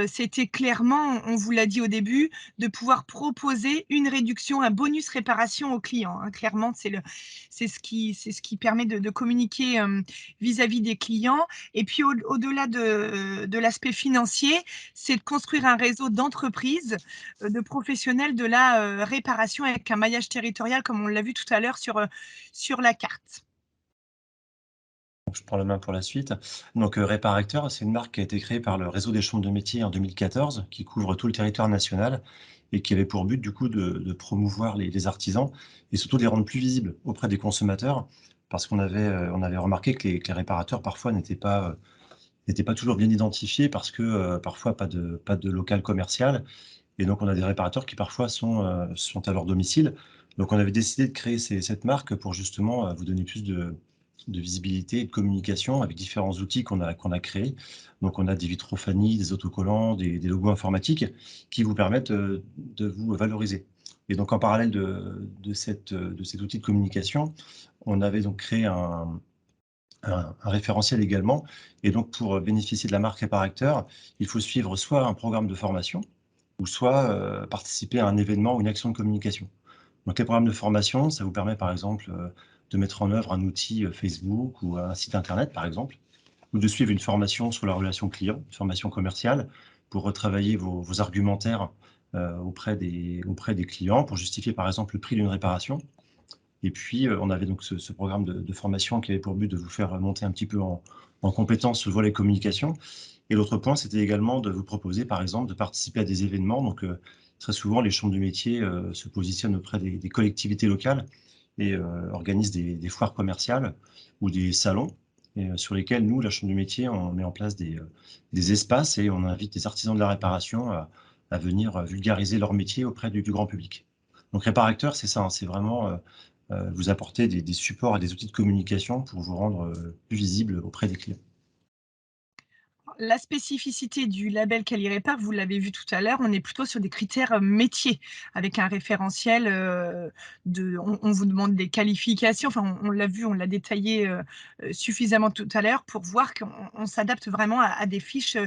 Speaker 2: c'était clairement, on vous l'a dit au début, de pouvoir proposer une réduction, un bonus réparation aux clients. Hein. Clairement, c'est ce qui permet de communiquer vis-à-vis des clients. Et puis, au-delà de l'aspect financier, c'est de construire un réseau d'entreprises, de professionnels de la réparation avec un maillage territorial, comme on l'a vu tout à l'heure sur la carte.
Speaker 6: Je prends la main pour la suite. Donc, Réparacteur, c'est une marque qui a été créée par le réseau des chambres de métiers en 2014, qui couvre tout le territoire national et qui avait pour but, du coup, de promouvoir les artisans et surtout de les rendre plus visibles auprès des consommateurs, parce qu'on avait remarqué que les réparateurs, parfois, n'étaient pas toujours bien identifiés parce que parfois pas de local commercial. Et donc, on a des réparateurs qui parfois sont à leur domicile. Donc, on avait décidé de créer cette marque pour justement vous donner plus de visibilité et de communication avec différents outils qu'on a créés. Donc, on a des vitrophanies, des autocollants, des logos informatiques qui vous permettent de vous valoriser. Et donc, en parallèle de cet outil de communication, on avait donc créé un référentiel également. Et donc, pour bénéficier de la marque Réparacteur, il faut suivre soit un programme de formation, ou soit participer à un événement ou une action de communication. Donc, les programmes de formation, ça vous permet par exemple de mettre en œuvre un outil Facebook ou un site internet par exemple, ou de suivre une formation sur la relation client, une formation commerciale, pour retravailler vos argumentaires auprès des clients, pour justifier par exemple le prix d'une réparation. Et puis, on avait donc ce programme de formation qui avait pour but de vous faire monter un petit peu en compétence sur le volet communication. Et l'autre point, c'était également de vous proposer, par exemple, de participer à des événements. Donc, très souvent, les chambres de métiers se positionnent auprès des collectivités locales et organisent des foires commerciales ou des salons sur lesquels, nous, la chambre de métier, on met en place des espaces et on invite des artisans de la réparation à venir vulgariser leur métier auprès du grand public. Donc Réparacteur, c'est ça, hein, c'est vraiment vous apporter des supports et des outils de communication pour vous rendre plus visible auprès des clients.
Speaker 2: La spécificité du label Quali-Répar, vous l'avez vu tout à l'heure, on est plutôt sur des critères métiers, avec un référentiel on vous demande des qualifications, enfin on l'a vu, on l'a détaillé suffisamment tout à l'heure pour voir qu'on s'adapte vraiment à des fiches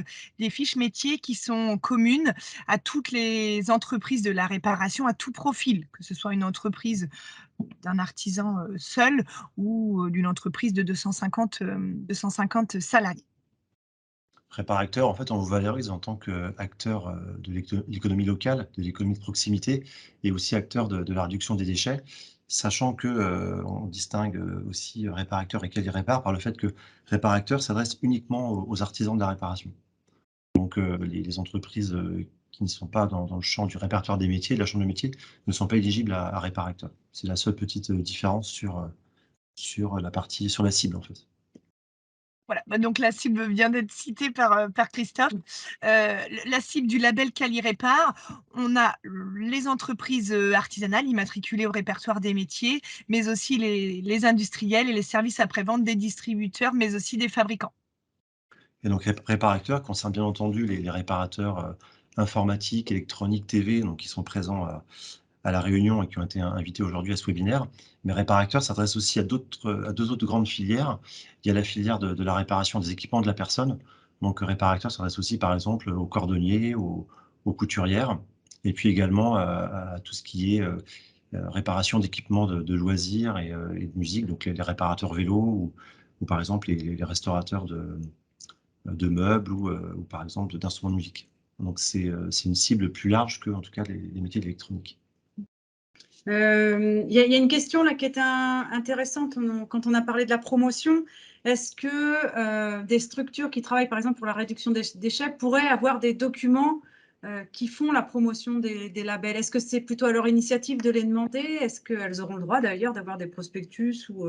Speaker 2: métiers qui sont communes à toutes les entreprises de la réparation, à tout profil, que ce soit une entreprise d'un artisan seul ou d'une entreprise de 250 salariés.
Speaker 6: Réparacteur, en fait, on vous valorise en tant qu'acteur de l'économie locale, de l'économie de proximité et aussi acteur de la réduction des déchets, sachant que on distingue aussi Réparacteur et Quali-Répar par le fait que Réparacteur s'adresse uniquement aux artisans de la réparation. Donc, les entreprises qui ne sont pas dans le champ du répertoire des métiers, de la chambre de métiers, ne sont pas éligibles à Réparacteur. C'est la seule petite différence sur la cible, en fait.
Speaker 2: Voilà, bah donc la cible vient d'être citée par Christophe. La cible du label Quali-Répar, on a les entreprises artisanales immatriculées au répertoire des métiers, mais aussi les industriels et les services après-vente des distributeurs, mais aussi des fabricants.
Speaker 6: Et donc Réparacteur concerne bien entendu les réparateurs informatiques, électroniques, TV, donc qui sont présents à la réunion et qui ont été invités aujourd'hui à ce webinaire. Mais Réparacteur s'adresse aussi à deux autres grandes filières. Il y a la filière de la réparation des équipements de la personne. Donc Réparacteur s'adresse aussi par exemple aux cordonniers, aux couturières, et puis également à tout ce qui est réparation d'équipements de loisirs et de musique, donc les réparateurs vélos ou par exemple les restaurateurs de meubles ou par exemple d'instruments de musique. Donc c'est une cible plus large que en tout cas les métiers de l'électronique.
Speaker 1: Il y a une question là qui est intéressante quand on a parlé de la promotion. Est-ce que des structures qui travaillent par exemple pour la réduction des déchets pourraient avoir des documents qui font la promotion des labels? Est-ce que c'est plutôt à leur initiative de les demander? Est-ce qu'elles auront le droit d'ailleurs d'avoir des prospectus ou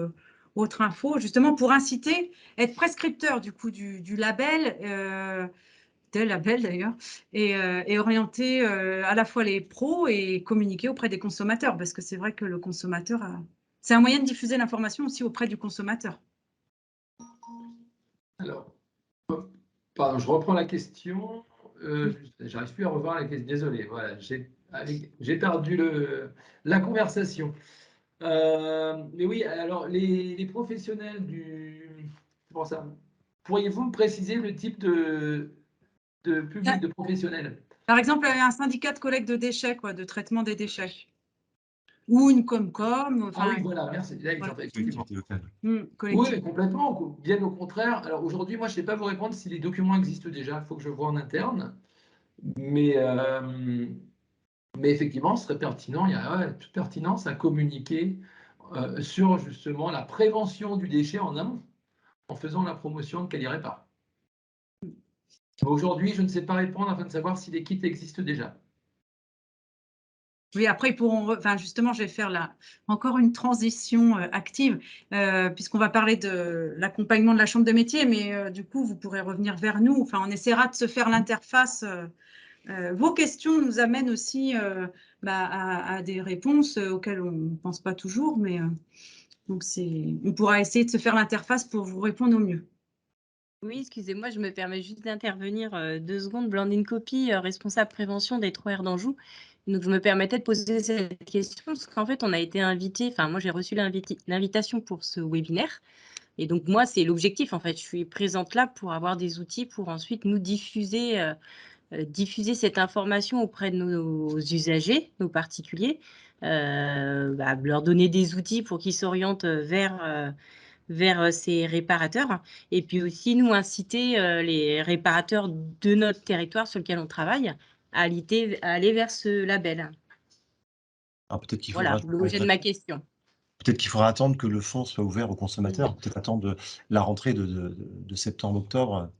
Speaker 1: autre info, justement pour inciter, être prescripteur du coup du label tel label d'ailleurs, et orienter à la fois les pros et communiquer auprès des consommateurs, parce que c'est vrai que le consommateur c'est un moyen de diffuser l'information aussi auprès du consommateur.
Speaker 4: Alors, pardon, je reprends la question. J'arrive plus à revoir la question. Désolé, voilà, j'ai perdu la conversation. Mais oui, alors les professionnels c'est pour ça. Pourriez-vous me préciser le type de public, de professionnels?
Speaker 1: Par exemple, un syndicat de collecte de déchets, quoi, de traitement des déchets. Ou une Comcom. Enfin,
Speaker 4: ah oui, voilà, merci. Là,
Speaker 1: voilà.
Speaker 4: Effectivement.
Speaker 1: Oui,
Speaker 4: mais complètement. Bien au contraire. Alors aujourd'hui, moi, je ne sais pas vous répondre si les documents existent déjà. Il faut que je vois en interne. Mais effectivement, ce serait pertinent. Il y a toute pertinence à communiquer sur justement la prévention du déchet en amont, en faisant la promotion de Quali-Répar. Aujourd'hui, je ne sais pas répondre afin de savoir si les kits existent déjà.
Speaker 1: Oui, après, ils pourront, enfin, justement, je vais faire encore une transition active, puisqu'on va parler de l'accompagnement de la chambre de métier, mais du coup, vous pourrez revenir vers nous. Enfin, on essaiera de se faire l'interface. Vos questions nous amènent aussi à des réponses auxquelles on ne pense pas toujours, mais donc on pourra essayer de se faire l'interface pour vous répondre au mieux.
Speaker 7: Oui, excusez-moi, je me permets juste d'intervenir 2 secondes. Blandine Copy, responsable prévention des 3R d'Anjou. Donc, je me permettais de poser cette question parce qu'en fait, on a été invité, enfin, moi, j'ai reçu l'invitation pour ce webinaire. Et donc, moi, c'est l'objectif, en fait. Je suis présente là pour avoir des outils pour ensuite nous diffuser cette information auprès de nos usagers, nos particuliers, leur donner des outils pour qu'ils s'orientent vers ces réparateurs. Et puis aussi, nous, inciter les réparateurs de notre territoire sur lequel on travaille à aller vers ce label.
Speaker 6: Alors peut-être qu'il
Speaker 7: Voilà, l'objet de ma question.
Speaker 6: Peut-être qu'il faudra attendre que le fonds soit ouvert aux consommateurs, peut-être attendre la rentrée de septembre-octobre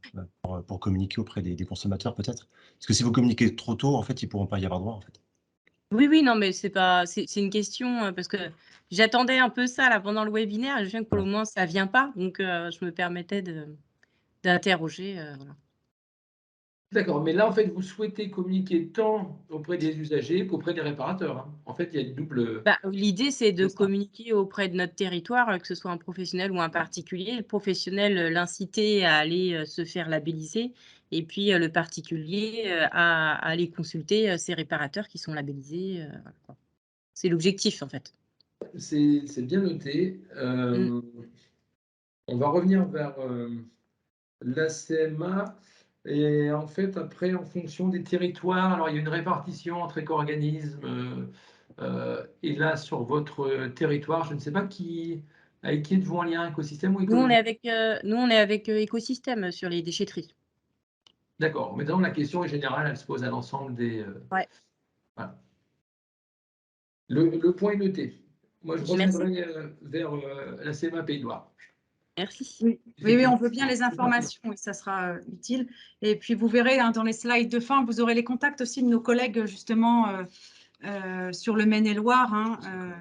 Speaker 6: pour communiquer auprès des consommateurs, peut-être. Parce que si vous communiquez trop tôt, en fait, ils ne pourront pas y avoir droit, en fait.
Speaker 7: Oui, non, mais c'est une question parce que j'attendais un peu ça là pendant le webinaire et je viens que pour le moment ça vient pas, donc je me permettais d'interroger. Voilà.
Speaker 4: D'accord, mais là, en fait, vous souhaitez communiquer tant auprès des usagers qu'auprès des réparateurs, hein. En fait, il y a une double...
Speaker 7: L'idée, c'est de communiquer auprès de notre territoire, que ce soit un professionnel ou un particulier. Le professionnel, l'inciter à aller se faire labelliser, et puis le particulier à aller consulter ces réparateurs qui sont labellisés. Voilà. C'est l'objectif, en fait.
Speaker 4: C'est bien noté. On va revenir vers la CMA. Et en fait, après, en fonction des territoires, alors il y a une répartition entre éco-organismes. Et là, sur votre territoire, je ne sais pas avec qui êtes-vous en lien, écosystème ou
Speaker 7: Nous, on
Speaker 4: écologie?
Speaker 7: est avec écosystème sur les déchetteries.
Speaker 4: D'accord. Maintenant, la question est générale, elle se pose à l'ensemble des...
Speaker 7: Ouais.
Speaker 4: Voilà. Le point est noté. Moi, je reviendrai vers la CMA Pays de Loire.
Speaker 7: Merci.
Speaker 1: Oui, on veut bien les informations et ça sera utile. Et puis, vous verrez hein, dans les slides de fin, vous aurez les contacts aussi de nos collègues justement sur le Maine-et-Loire. Hein,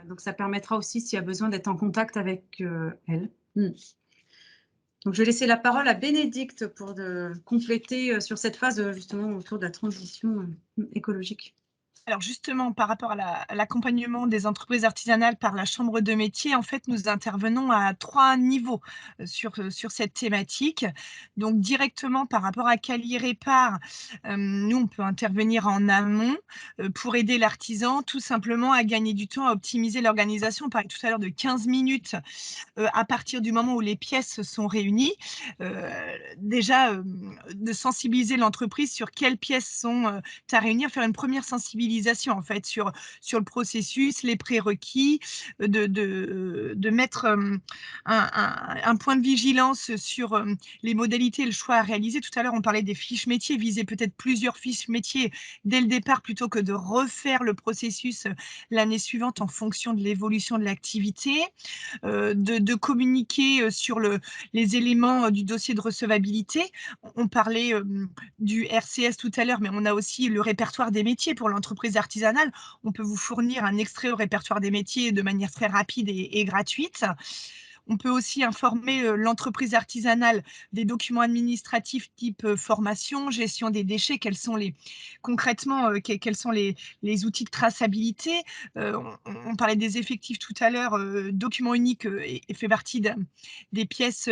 Speaker 1: donc, ça permettra aussi s'il y a besoin d'être en contact avec elles. Donc, je vais laisser la parole à Bénédicte pour compléter sur cette phase justement autour de la transition écologique.
Speaker 2: Alors justement, par rapport à l'accompagnement des entreprises artisanales par la Chambre de métier, en fait, nous intervenons à 3 niveaux sur cette thématique. Donc directement par rapport à Cali Répare, nous, on peut intervenir en amont pour aider l'artisan tout simplement à gagner du temps, à optimiser l'organisation. On parlait tout à l'heure de 15 minutes à partir du moment où les pièces sont réunies. Déjà, de sensibiliser l'entreprise sur quelles pièces sont à réunir, faire une première sensibilisation en fait sur le processus, les prérequis, de mettre un point de vigilance sur les modalités et le choix à réaliser. Tout à l'heure, on parlait des fiches métiers, viser peut-être plusieurs fiches métiers dès le départ plutôt que de refaire le processus l'année suivante en fonction de l'évolution de l'activité, de communiquer sur les éléments du dossier de recevabilité. On parlait du RCS tout à l'heure, mais on a aussi le répertoire des métiers pour l'entreprise artisanale. On peut vous fournir un extrait au répertoire des métiers de manière très rapide et gratuite. On peut aussi informer l'entreprise artisanale des documents administratifs type formation, gestion des déchets, quels sont concrètement quels sont les outils de traçabilité. On parlait des effectifs tout à l'heure, document unique fait partie des pièces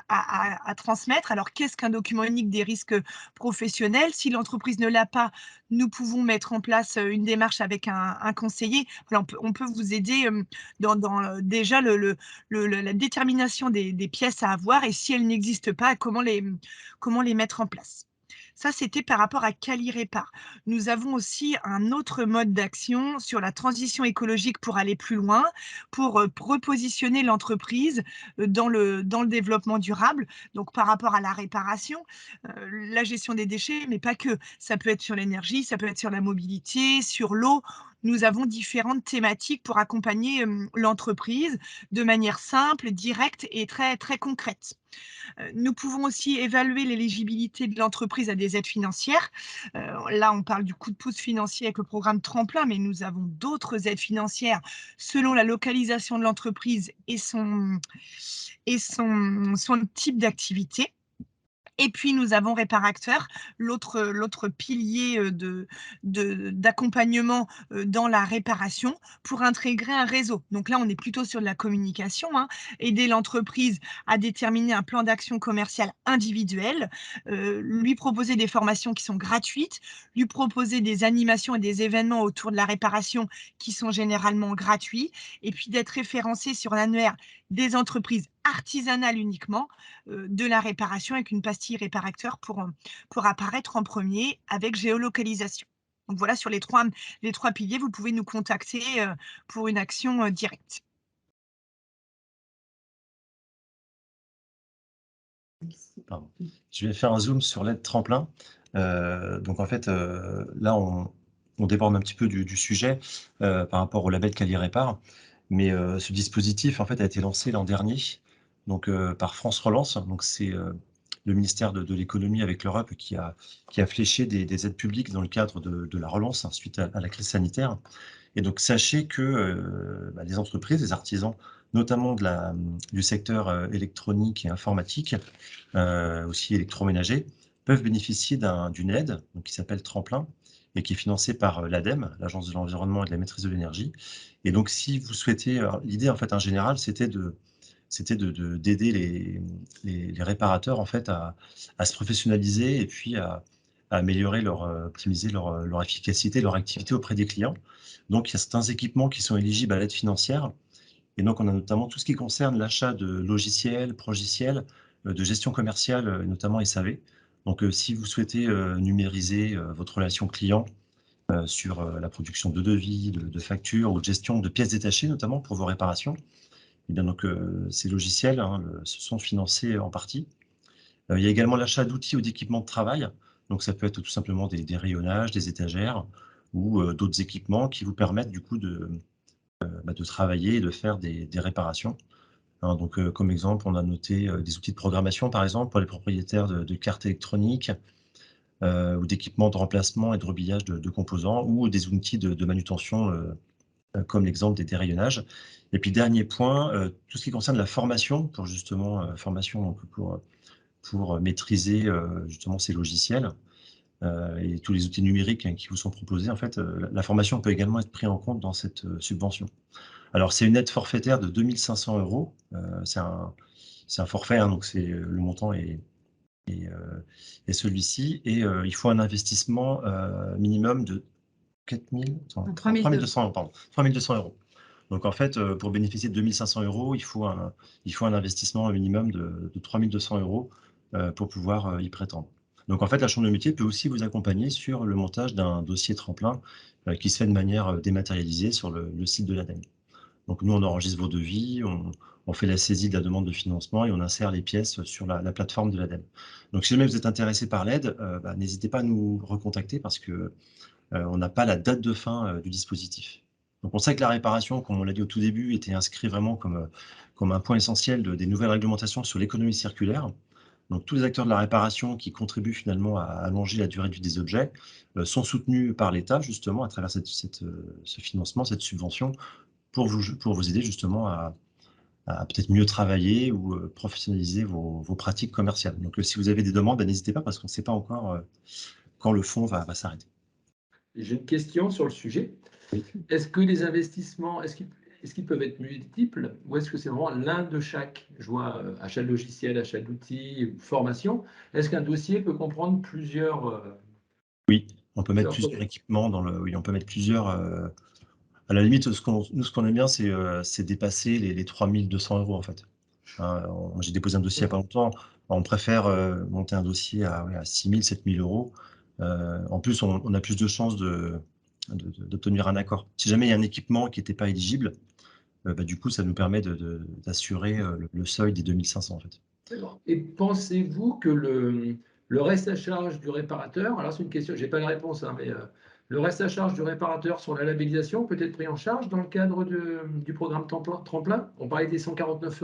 Speaker 2: à transmettre. Alors, qu'est-ce qu'un document unique des risques professionnels? Si l'entreprise ne l'a pas, nous pouvons mettre en place une démarche avec un conseiller. Voilà, on peut vous aider dans déjà la détermination des pièces à avoir et si elles n'existent pas, comment les mettre en place. Ça, c'était par rapport à Cali Répare. Nous avons aussi un autre mode d'action sur la transition écologique pour aller plus loin, pour repositionner l'entreprise dans le développement durable. Donc, par rapport à la réparation, la gestion des déchets, mais pas que. Ça peut être sur l'énergie, ça peut être sur la mobilité, sur l'eau. Nous avons différentes thématiques pour accompagner l'entreprise de manière simple, directe et très, très concrète. Nous pouvons aussi évaluer l'éligibilité de l'entreprise à des aides financières. Là, on parle du coup de pouce financier avec le programme Tremplin, mais nous avons d'autres aides financières selon la localisation de l'entreprise et son type d'activité. Et puis, nous avons Réparacteur, l'autre pilier d'accompagnement dans la réparation pour intégrer un réseau. Donc là, on est plutôt sur de la communication, hein, aider l'entreprise à déterminer un plan d'action commercial individuel, lui proposer des formations qui sont gratuites, lui proposer des animations et des événements autour de la réparation qui sont généralement gratuits, et puis d'être référencé sur l'annuaire des entreprises artisanales uniquement de la réparation avec une pastille Réparacteur pour apparaître en premier avec géolocalisation. Donc voilà, sur les trois piliers, vous pouvez nous contacter pour une action directe.
Speaker 6: Pardon. Je vais faire un zoom sur l'aide Tremplin. Donc en fait, là, on déborde un petit peu du sujet par rapport au label Cali Répare. Mais ce dispositif, en fait, a été lancé l'an dernier donc, par France Relance. Donc, c'est le ministère de l'économie avec l'Europe qui a fléché des aides publiques dans le cadre de la relance suite à la crise sanitaire. Et donc, sachez que les entreprises, les artisans, notamment du secteur électronique et informatique, aussi électroménager, peuvent bénéficier d'une aide donc, qui s'appelle Tremplin et qui est financée par l'ADEME, l'Agence de l'environnement et de la maîtrise de l'énergie. Et donc, si vous souhaitez, l'idée en fait en général, c'était d'aider les réparateurs en fait à se professionnaliser et puis à améliorer optimiser leur efficacité, leur activité auprès des clients. Donc, il y a certains équipements qui sont éligibles à l'aide financière. Et donc, on a notamment tout ce qui concerne l'achat de logiciels, progiciels, de gestion commerciale, notamment SAV. Donc, si vous souhaitez numériser votre relation client sur la production de devis, de factures ou de gestion de pièces détachées, notamment pour vos réparations, et bien donc, ces logiciels se sont financés en partie. Il y a également l'achat d'outils ou d'équipements de travail. Donc, ça peut être tout simplement des rayonnages, des étagères ou d'autres équipements qui vous permettent du coup de travailler et de faire des réparations. Hein, donc, comme exemple, on a noté des outils de programmation, par exemple, pour les propriétaires de cartes électroniques ou d'équipements de remplacement et de rebillage de composants ou des outils de manutention, comme l'exemple des rayonnages. Et puis, dernier point, tout ce qui concerne la formation, pour justement, formation donc, pour maîtriser justement ces logiciels et tous les outils numériques qui vous sont proposés. En fait, la formation peut également être prise en compte dans cette subvention. Alors, c'est une aide forfaitaire de 2 500 €. C'est un forfait, hein, donc le montant est celui-ci. Et il faut un investissement minimum de 3 200 €, pardon, 3 200 €. Donc, en fait, pour bénéficier de 2 500 €, il faut un investissement minimum de 3 200 € pour pouvoir y prétendre. Donc, en fait, la Chambre de métier peut aussi vous accompagner sur le montage d'un dossier tremplin qui se fait de manière dématérialisée sur le site de l'ADEME. Donc, nous, on enregistre vos devis, on fait la saisie de la demande de financement et on insère les pièces sur la plateforme de l'ADEME. Donc, si jamais vous êtes intéressé par l'aide, n'hésitez pas à nous recontacter parce que on n'a pas la date de fin du dispositif. Donc, on sait que la réparation, comme on l'a dit au tout début, était inscrit vraiment comme un point essentiel des nouvelles réglementations sur l'économie circulaire. Donc, tous les acteurs de la réparation qui contribuent finalement à allonger la durée de vie des objets sont soutenus par l'État, justement, à travers ce financement, cette subvention, pour vous aider justement à peut-être mieux travailler ou professionnaliser vos pratiques commerciales. Donc, si vous avez des demandes, n'hésitez pas parce qu'on ne sait pas encore quand le fonds va s'arrêter.
Speaker 4: J'ai une question sur le sujet.
Speaker 6: Oui.
Speaker 4: Est-ce que les investissements, est-ce qu'ils peuvent être multiples ou est-ce que c'est vraiment l'un de chaque? Je vois achat de logiciel, achat d'outils, formation. Est-ce qu'un dossier peut comprendre plusieurs
Speaker 6: Oui, on peut mettre plusieurs équipements oui, on peut mettre plusieurs. À la limite, ce qu'on aime bien, c'est dépasser les 3 200 € en fait. Hein, j'ai déposé un dossier il n'y a pas longtemps. On préfère monter un dossier à 6 000, 7 000 €. En plus, on a plus de chances d'obtenir un accord. Si jamais il y a un équipement qui n'était pas éligible, du coup, ça nous permet d'assurer le seuil des 2 500 en fait.
Speaker 4: D'accord. Et pensez-vous que le reste à charge du réparateur, alors c'est une question, je n'ai pas la réponse, hein, mais le reste à charge du réparateur sur la labellisation peut être pris en charge dans le cadre du programme Tremplin? On parlait des 149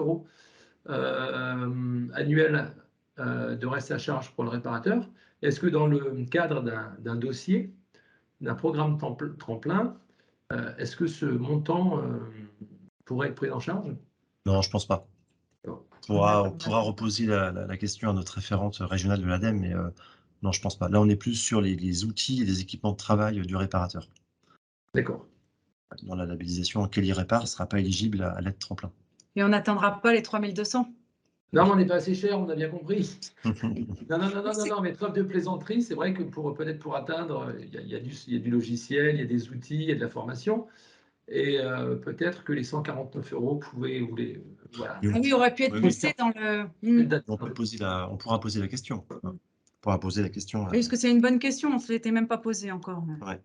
Speaker 4: € annuels de reste à charge pour le réparateur. Est-ce que dans le cadre d'un dossier, d'un programme Tremplin, est-ce que ce montant pourrait être pris en charge?
Speaker 6: Non, je ne pense pas. On pourra reposer la question à notre référente régionale de l'ADEME, mais non, je ne pense pas. Là, on est plus sur les outils et les équipements de travail du réparateur.
Speaker 4: D'accord.
Speaker 6: Dans la labellisation, auquel il répare ne sera pas éligible à l'aide Tremplin.
Speaker 1: Et on n'atteindra pas les 3 200.
Speaker 4: Non, mais on n'est pas assez cher, on a bien compris. Non, mais trêve de plaisanterie, c'est vrai que peut-être pour atteindre, il y a du logiciel, il y a des outils, il y a de la formation. Et peut-être que les 149 € pouvaient. Voilà.
Speaker 1: Ah oui, aurait pu être poussé dans le.
Speaker 6: On pourra poser la question. On pourra poser la question.
Speaker 1: Oui, parce que c'est une bonne question, on ne se l'était même pas posée encore.
Speaker 6: Ouais.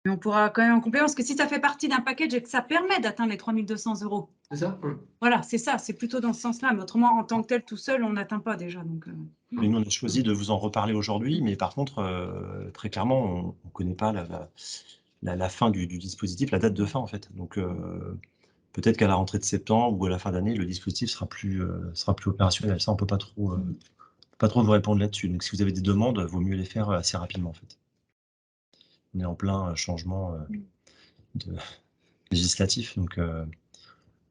Speaker 1: Mais on pourra quand même en complément, parce que si ça fait partie d'un package et que ça permet d'atteindre les 3 200 €.
Speaker 4: C'est ça?
Speaker 1: Voilà, c'est ça, c'est plutôt dans ce sens-là. Mais autrement, en tant que tel, tout seul, on n'atteint pas déjà. Donc,
Speaker 6: Et nous, on a choisi de vous en reparler aujourd'hui, mais par contre, très clairement, on ne connaît pas la fin du dispositif, la date de fin en fait. Donc, peut-être qu'à la rentrée de septembre ou à la fin d'année, le dispositif sera plus opérationnel. Ça, on ne peut pas trop vous répondre là-dessus. Donc, si vous avez des demandes, il vaut mieux les faire assez rapidement en fait. On est en plein changement législatif, donc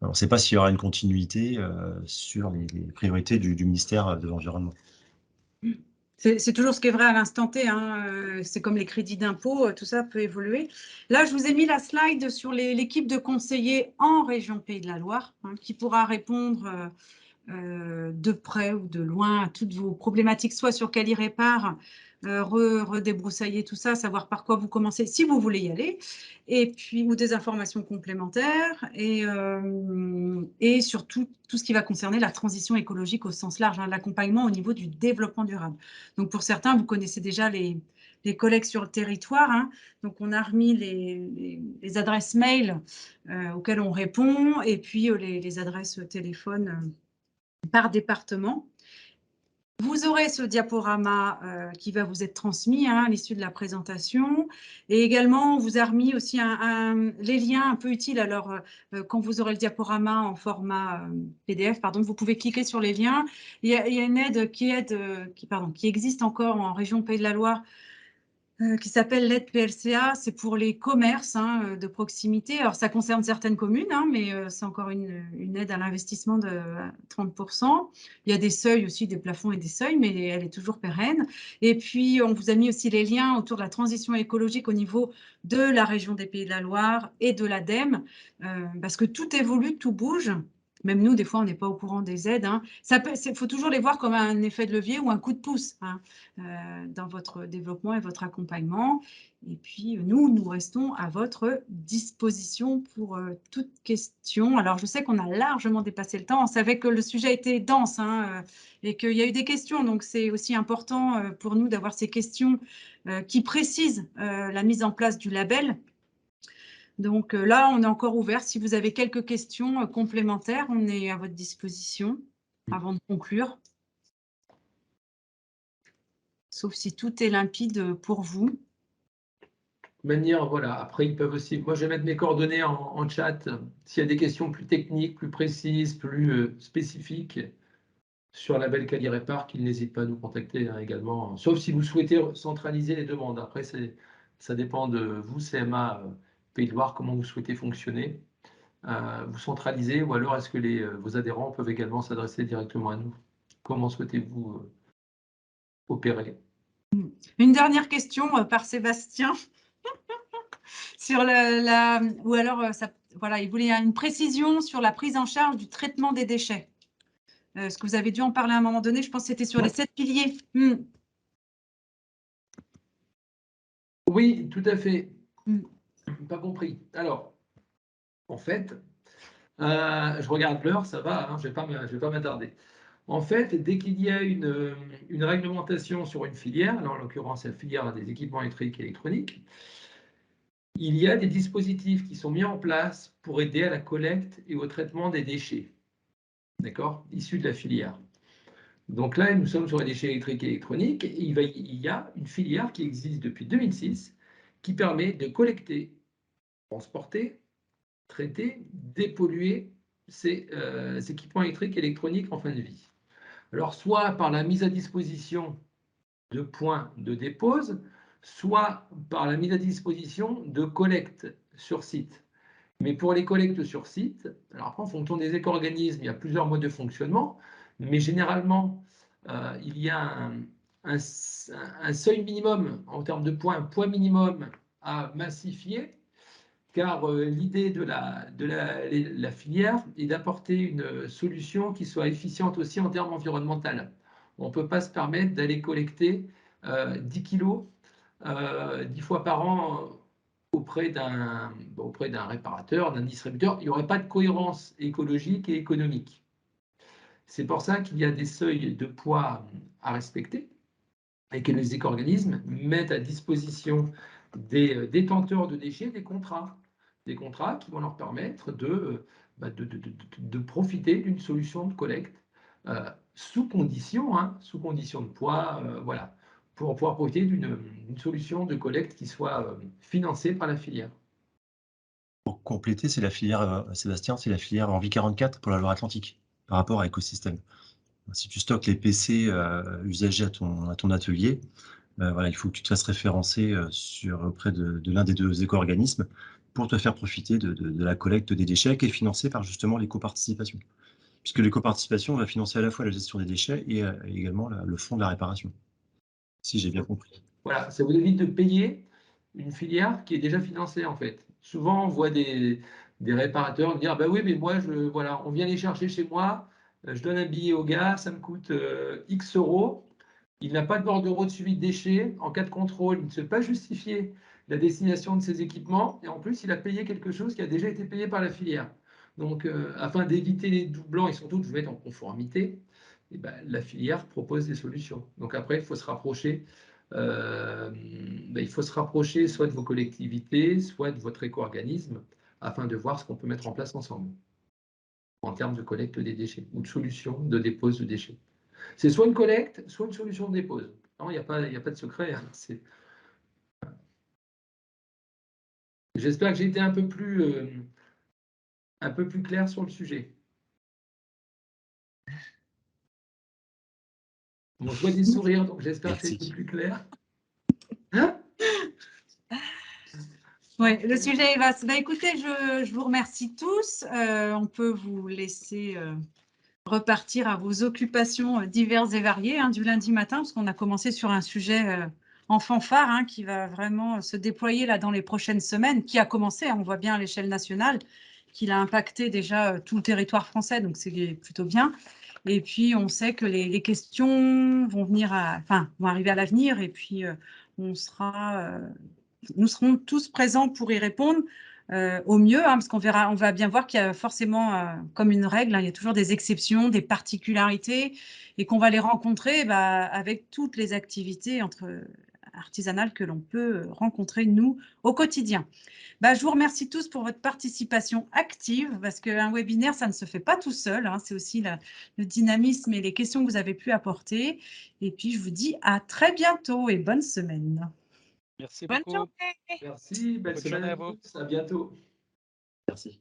Speaker 6: on ne sait pas s'il y aura une continuité sur les priorités du ministère de l'Environnement.
Speaker 1: C'est toujours ce qui est vrai à l'instant T, hein. C'est comme les crédits d'impôt, tout ça peut évoluer. Là, je vous ai mis la slide sur l'équipe de conseillers en région Pays de la Loire, hein, qui pourra répondre de près ou de loin à toutes vos problématiques, soit sur Quali-Répar, redébroussailler tout ça, savoir par quoi vous commencez, si vous voulez y aller, et puis, ou des informations complémentaires, et surtout tout ce qui va concerner la transition écologique au sens large, hein, l'accompagnement au niveau du développement durable. Donc, pour certains, vous connaissez déjà les collègues sur le territoire, hein. Donc, on a remis les adresses mail auxquelles on répond, et puis les adresses téléphone par département. Vous aurez ce diaporama qui va vous être transmis à l'issue de la présentation. Et également, on vous a remis aussi les liens un peu utiles. Alors, quand vous aurez le diaporama en format PDF, pardon, vous pouvez cliquer sur les liens. Il y a une aide qui existe encore en région Pays de la Loire, qui s'appelle l'aide PLCA, c'est pour les commerces, hein, de proximité. Alors, ça concerne certaines communes, hein, mais c'est encore une aide à l'investissement de 30%. Il y a des seuils aussi, des plafonds et des seuils, mais elle est toujours pérenne. Et puis, on vous a mis aussi les liens autour de la transition écologique au niveau de la région des Pays de la Loire et de l'ADEME, parce que tout évolue, tout bouge. Même nous, des fois, on n'est pas au courant des aides, hein. Il faut toujours les voir comme un effet de levier ou un coup de pouce, hein, dans votre développement et votre accompagnement. Et puis, nous restons à votre disposition pour toute question. Alors, je sais qu'on a largement dépassé le temps. On savait que le sujet était dense, hein, et qu'il y a eu des questions. Donc, c'est aussi important pour nous d'avoir ces questions qui précisent la mise en place du label. Donc là, on est encore ouvert. Si vous avez quelques questions complémentaires, on est à votre disposition avant de conclure. Sauf si tout est limpide pour vous.
Speaker 4: De manière, voilà. Après, ils peuvent aussi. Moi, je vais mettre mes coordonnées en chat. S'il y a des questions plus techniques, plus précises, plus spécifiques sur la label Quali-Répar, qu'ils n'hésitent pas à nous contacter, hein, également. Sauf si vous souhaitez centraliser les demandes. Après, ça dépend de vous, CMA Pays de Loire, comment vous souhaitez fonctionner. Vous centralisez, ou alors est-ce que vos adhérents peuvent également s'adresser directement à nous? Comment souhaitez-vous opérer?
Speaker 1: Une dernière question par Sébastien. Sur ou alors, voilà, il voulait une précision sur la prise en charge du traitement des déchets. Est-ce que vous avez dû en parler à un moment donné? Je pense que c'était sur les 7 piliers.
Speaker 4: Oui, tout à fait. Pas compris. Alors, en fait, je regarde l'heure, ça va, hein, je ne vais pas m'attarder. En fait, dès qu'il y a une réglementation sur une filière, alors en l'occurrence la filière des équipements électriques et électroniques, il y a des dispositifs qui sont mis en place pour aider à la collecte et au traitement des déchets, d'accord, issus de la filière. Donc là, nous sommes sur les déchets électriques et électroniques. Et il y a une filière qui existe depuis 2006 qui permet de collecter, transporter, traiter, dépolluer ces équipements électriques et électroniques en fin de vie. Alors, soit par la mise à disposition de points de dépose, soit par la mise à disposition de collecte sur site. Mais pour les collectes sur site, alors après, en fonction des éco-organismes, il y a plusieurs modes de fonctionnement, mais généralement, il y a un seuil minimum en termes de points, un point minimum à massifier, car l'idée de la filière est d'apporter une solution qui soit efficiente aussi en termes environnementaux. On ne peut pas se permettre d'aller collecter 10 kilos 10 fois par an auprès d'un réparateur, d'un distributeur. Il n'y aurait pas de cohérence écologique et économique. C'est pour ça qu'il y a des seuils de poids à respecter et que les éco-organismes mettent à disposition des détenteurs de déchets des contrats qui vont leur permettre de profiter d'une solution de collecte sous condition de poids, voilà, pour pouvoir profiter d'une solution de collecte qui soit financée par la filière.
Speaker 6: Pour compléter, c'est la filière, Sébastien, c'est la filière Envie 44 pour la Loire-Atlantique, par rapport à Écosystème. Si tu stockes les PC usagés à ton atelier, voilà, il faut que tu te fasses référencer auprès de l'un des deux éco-organismes pour te faire profiter de la collecte des déchets qui est financée par justement l'éco-participation. Puisque l'éco-participation va financer à la fois la gestion des déchets et également le fonds de la réparation. Si j'ai bien compris.
Speaker 4: Voilà, ça vous évite de payer une filière qui est déjà financée en fait. Souvent, on voit des réparateurs dire bah oui, mais moi, voilà, on vient les chercher chez moi, je donne un billet au gars, ça me coûte X euros. Il n'a pas de bordereau de suivi de déchets. En cas de contrôle, il ne sait pas justifier la destination de ses équipements. Et en plus, il a payé quelque chose qui a déjà été payé par la filière. Donc, afin d'éviter les doublons et surtout de vous mettre en conformité, eh ben, la filière propose des solutions. Donc après, il faut se rapprocher. Il faut se rapprocher soit de vos collectivités, soit de votre éco-organisme, afin de voir ce qu'on peut mettre en place ensemble en termes de collecte des déchets ou de solutions de dépose de déchets. C'est soit une collecte, soit une solution de dépose. Non, il n'y a pas de secret. Hein. J'espère que j'ai été un peu plus clair sur le sujet. Bon, je vois des sourires, donc j'espère que c'est plus clair. Hein?
Speaker 1: Oui, le sujet est vaste. Bah, écoutez, je vous remercie tous. On peut vous laisser repartir à vos occupations diverses et variées hein, du lundi matin, parce qu'on a commencé sur un sujet en fanfare hein, qui va vraiment se déployer là dans les prochaines semaines, qui a commencé, hein, on voit bien à l'échelle nationale, qu'il a impacté déjà tout le territoire français, donc c'est plutôt bien. Et puis, on sait que les questions vont vont arriver à l'avenir, et puis nous serons tous présents pour y répondre. Au mieux, hein, parce on va bien voir qu'il y a forcément, comme une règle, hein, il y a toujours des exceptions, des particularités, et qu'on va les rencontrer avec toutes les activités artisanales que l'on peut rencontrer, nous, au quotidien. Je vous remercie tous pour votre participation active, parce qu'un webinaire, ça ne se fait pas tout seul, hein, c'est aussi le dynamisme et les questions que vous avez pu apporter. Et puis, je vous dis à très bientôt et bonne semaine.
Speaker 3: Merci
Speaker 2: Bonne
Speaker 3: beaucoup.
Speaker 2: journée.
Speaker 4: Merci, belle
Speaker 3: Bonne
Speaker 4: semaine
Speaker 3: journée
Speaker 4: à
Speaker 3: à vous.
Speaker 4: tous. À bientôt.
Speaker 6: Merci.